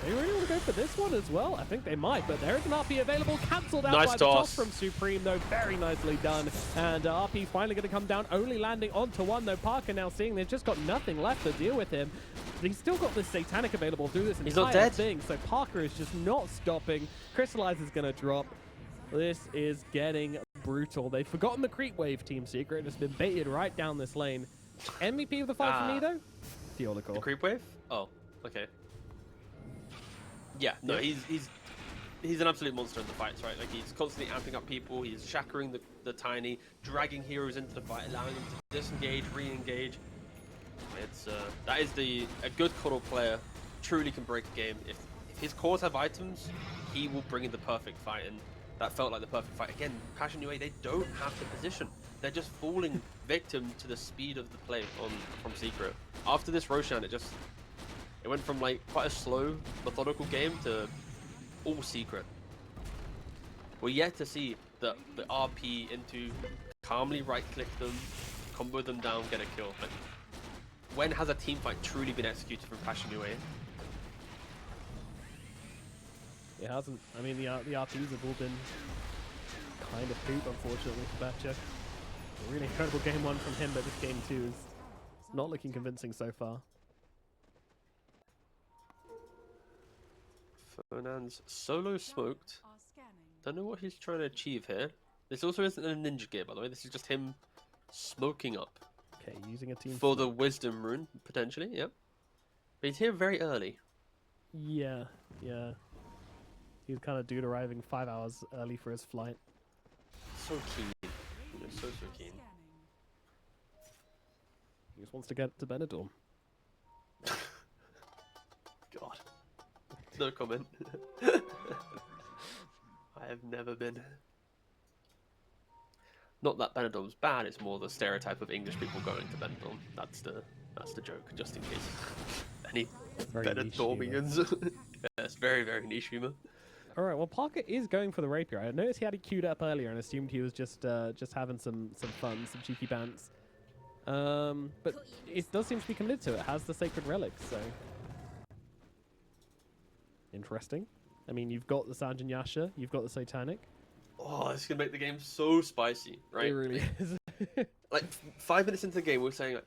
they really want to go for this one as well. I think they might, but there is an RP available. Cancelled out by the toss from Supreme, though. Very nicely done. And RP finally going to come down, only landing onto one, though. Parker now seeing they've just got nothing left to deal with him. He's still got this Satanic available through this entire thing, so Parker is just not stopping. Crystallize is going to drop. This is getting brutal. They've forgotten the creep wave, Team Secret. It's been baited right down this lane. MVP of the fight for me, though? Theolical. The creep wave? Oh, okay. Yeah, no, he's an absolute monster in the fights, right? Like, he's constantly amping up people. He's shackering the Tiny, dragging heroes into the fight, allowing them to disengage, re-engage. It's that is a good Koddle player truly can break a game. If his cores have items, he will bring in the perfect fight, and that felt like the perfect fight. Again, Passion UA, they don't have the position. They're just falling victim to the speed of the play from Secret. After this Roshan, it went from like quite a slow, methodical game to all Secret. We're yet to see the RP into calmly right-click them, combo them down, get a kill. Like, when has a team fight truly been executed from Passion UA? It hasn't. I mean, the RPs have all been kind of poop, unfortunately, for Batcher. A really incredible game one from him, but this game two is not looking convincing so far. Fernand's solo smoked. Don't know what he's trying to achieve here. This also isn't a ninja gear, by the way. This is just him smoking up. Okay, using a team for the wisdom rune, potentially, yep. But he's here very early. Yeah, yeah. He was kind of dude arriving 5 hours early for his flight. So keen. You know, so keen. He just wants to get to Benidorm. God. No comment. I have never been. Not that Benidorm's bad, it's more the stereotype of English people going to Benidorm. That's the joke, just in case any Benidormians. Yeah, it's very, very niche humor. Alright, well Parker is going for the rapier. I noticed he had it queued up earlier and assumed he was just having some fun, some cheeky bants. But it does seem to be committed to it. It has the sacred relics, so interesting. I mean, you've got the Sanjin Yasha, you've got the Satanic. Oh, this is gonna make the game so spicy, right? It really is. Like 5 minutes into the game, we're saying, like,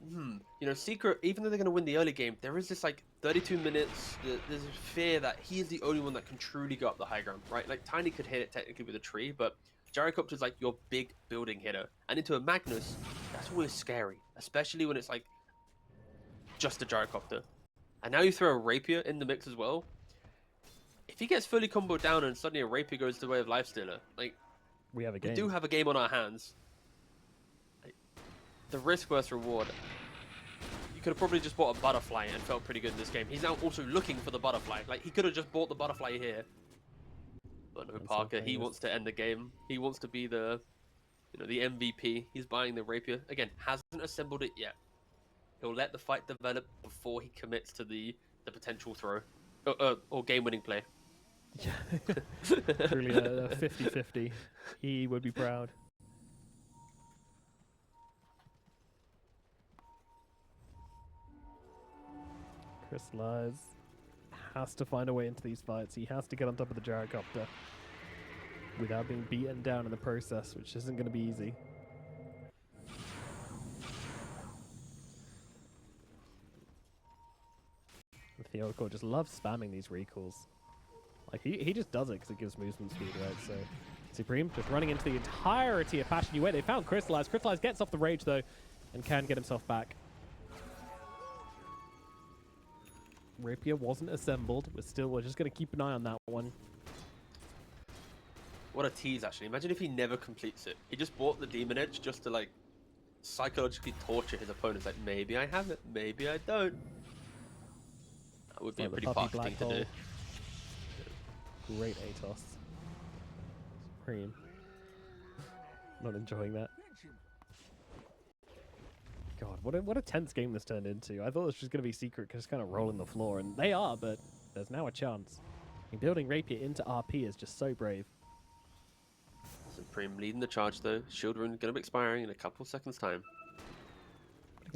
you know, Secret, even though they're gonna win the early game, there is this like 32 minutes. There's a fear that he is the only one that can truly go up the high ground, right? Like Tiny could hit it technically with a tree, but Gyrocopter's like your big building hitter, and into a Magnus, that's always scary, especially when it's like just a Gyrocopter. And now you throw a Rapier in the mix as well. If he gets fully comboed down and suddenly a Rapier goes the way of Lifestealer, like we have a game. We do have a game on our hands. Like, the risk versus reward. You could have probably just bought a butterfly and felt pretty good in this game. He's now also looking for the butterfly. Like he could have just bought the butterfly here. But no, Parker, he wants to end the game. He wants to be the, you know, the MVP. He's buying the Rapier. Again, hasn't assembled it yet. He'll let the fight develop before he commits to the potential throw or game-winning play. Yeah, truly a 50-50. He would be proud. Crystallize has to find a way into these fights. He has to get on top of the Gyrocopter without being beaten down in the process, which isn't going to be easy. Theodore just loves spamming these recalls. Like he just does it because it gives movement speed, right? So Supreme just running into the entirety of Passion Yue. They found Crystallize. Crystallize gets off the rage though and can get himself back. Rapier wasn't assembled. We're just going to keep an eye on that one. What a tease, actually. Imagine if he never completes it. He just bought the Demon Edge just to, like, psychologically torture his opponents. Like, maybe I have it, maybe I don't. That would be a pretty Parker thing to do. Great Atos. Supreme. Not enjoying that. God, what a tense game this turned into. I thought this was going to be Secret just kind of rolling the floor, and they are, but there's now a chance. And building Rapier into RP is just so brave. Supreme leading the charge though. Shield rune going to be expiring in a couple seconds time.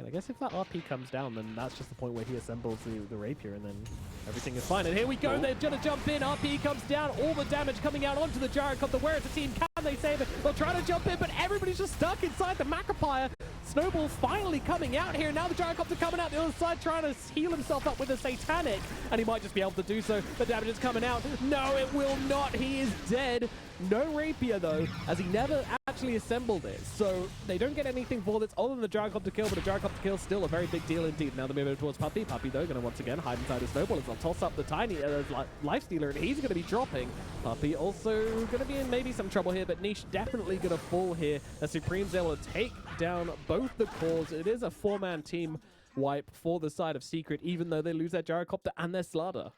I guess if that RP comes down, then that's just the point where he assembles the Rapier, and then everything is fine. And here we go, they're going to jump in, RP comes down, all the damage coming out onto the Gyrocopter. Where is the team? Can they save it? They'll try to jump in, but everybody's just stuck inside the Macropire. Snowball finally coming out here. Now the Gyrocopter coming out the other side, trying to heal himself up with a Satanic, and he might just be able to do so. The damage is coming out. No, it will not. He is dead. No Rapier, though, as he never actually assembled it. So they don't get anything for this other than the Gyrocopter kill, but a Gyrocopter kill still a very big deal indeed. Now they're moving towards Puppy. Puppy, though, going to once again hide inside the Snowball as they'll toss up the Tiny Lifestealer, and he's going to be dropping. Puppy also going to be in maybe some trouble here, but Niche definitely going to fall here as Supreme's able to take down both the cores. It is a four-man team wipe for the side of Secret, even though they lose their Gyrocopter and their Slaughter.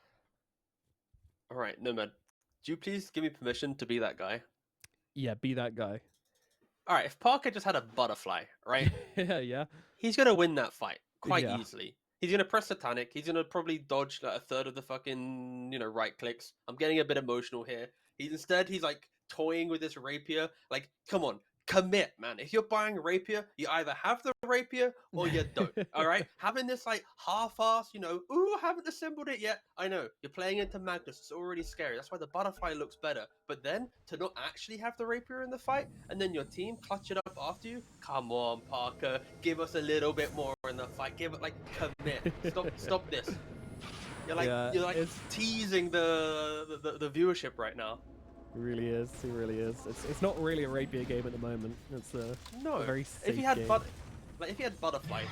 All right, Nomad, do you please give me permission to be that guy? Yeah, be that guy. All right, if Parker just had a butterfly, right? Yeah. He's going to win that fight quite easily. He's going to press Satanic. He's going to probably dodge like a third of the fucking, you know, right clicks. I'm getting a bit emotional here. He's like toying with this Rapier. Like, come on. Commit, man. If you're buying Rapier, you either have the Rapier or you don't. All right? Having this like half-ass, you know, ooh, I haven't assembled it yet. I know. You're playing into Magnus. It's already scary. That's why the butterfly looks better. But then to not actually have the Rapier in the fight and then your team clutch it up after you. Come on, Parker. Give us a little bit more in the fight. Give it like commit. Stop this. You're like teasing the viewership right now. He really is. He really is. It's not really a Rapier game at the moment. It's a very safe if he had game. If he had Butterfly,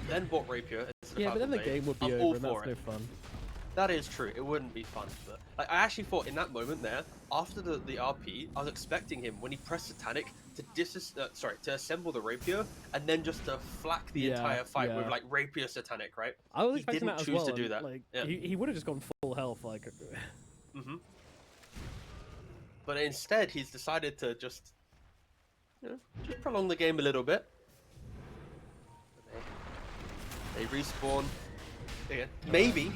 then bought Rapier. Yeah, but then the game would be over, and that's no fun. That is true. It wouldn't be fun, but like, I actually thought in that moment there, after the RP, I was expecting him when he pressed Satanic to assemble the rapier and then just to flak the entire fight with like rapier Satanic, right? I was He expecting didn't that as choose well. to do And, that. like, Yeah. he would have just gone full health, like. But instead, he's decided to just, just prolong the game a little bit. They respawn. Again. Maybe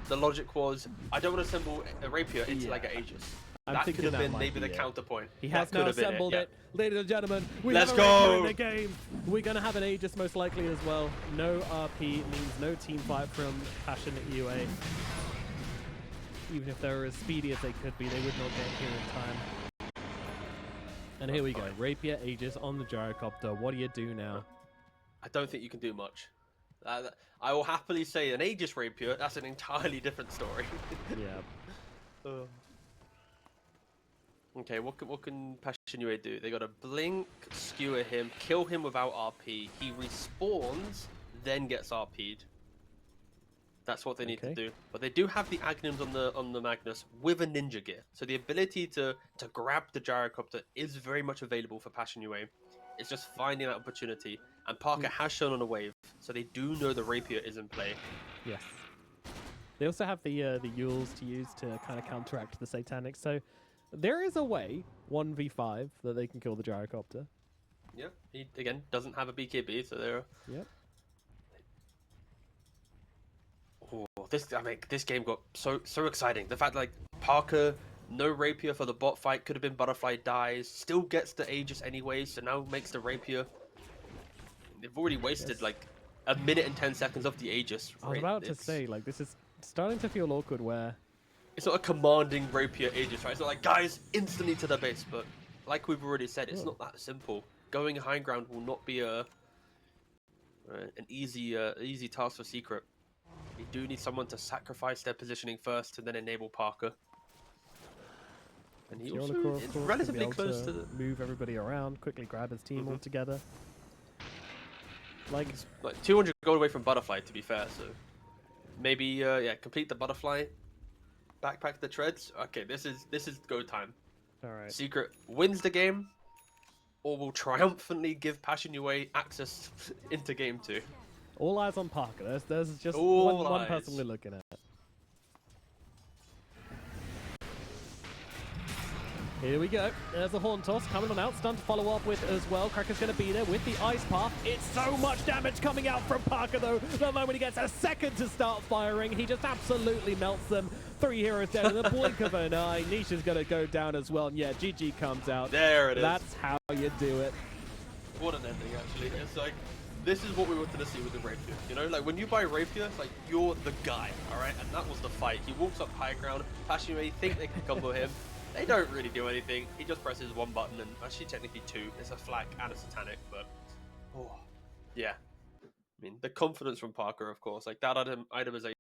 the logic was, I don't want to assemble a rapier until I get Aegis. That could have been maybe the counterpoint. He has now assembled it. Ladies and gentlemen, we Let's have a go! rapier in the game. We're going to have an Aegis most likely as well. No RP means no team fight from Passion UA. Even if they're as speedy as they could be, they would not get here in time. And here we go. Rapier Aegis on the gyrocopter. What do you do now? I don't think you can do much. I will happily say an Aegis rapier, that's an entirely different story. Yeah. Okay, what can Passion UA do? They got to blink, skewer him, kill him without RP. He respawns, then gets RP'd. That's what they need to do. But they do have the Aghanim's on the Magnus with a ninja gear. So the ability to grab the gyrocopter is very much available for Passion UA. It's just finding that opportunity. And Parker has shown on a wave, so they do know the rapier is in play. Yes. They also have the Yules to use to kind of counteract the Satanic. So there is a way, 1v5, that they can kill the gyrocopter. Yeah, he, again, doesn't have a BKB, so they're... Yep. Oh, this game got so exciting. The fact like Parker, no rapier for the bot fight, could have been Butterfly dies, still gets the Aegis anyway, so now makes the rapier. They've already wasted like a minute and 10 seconds of the Aegis. I was about to say, like, this is starting to feel awkward where... It's not a commanding rapier Aegis, right? It's not like, guys, instantly to the base, but like we've already said, it's not that simple. Going high ground will not be an easy task for Secret. You do need someone to sacrifice their positioning first and then enable Parker. And he also is relatively close to move everybody around, quickly grab his team all together. Like 200 gold away from Butterfly, to be fair. So maybe yeah, complete the Butterfly, backpack the treads. Okay, this is go time. All right. Secret wins the game, or will triumphantly give Passion UA access into game 2. All eyes on Parker. There's just one one person we're looking at. Here we go. There's a Horn Toss coming on out. Stun to follow up with as well. Cracker's going to be there with the Ice Path. It's so much damage coming out from Parker, though. The moment he gets a second to start firing, he just absolutely melts them. 3 heroes dead in the blink of an eye. Nisha's going to go down as well. And yeah, GG comes out. There it is. That's how you do it. What an ending, actually. It's like, this is what we wanted to see with the Rapier. You know, like when you buy Rapier, it's like you're the guy, all right? And that was the fight. He walks up high ground. Passion UA think they can combo him. They don't really do anything. He just presses one button, and actually technically 2. It's a flak and a Satanic, but yeah. I mean, the confidence from Parker, of course. Like that itemization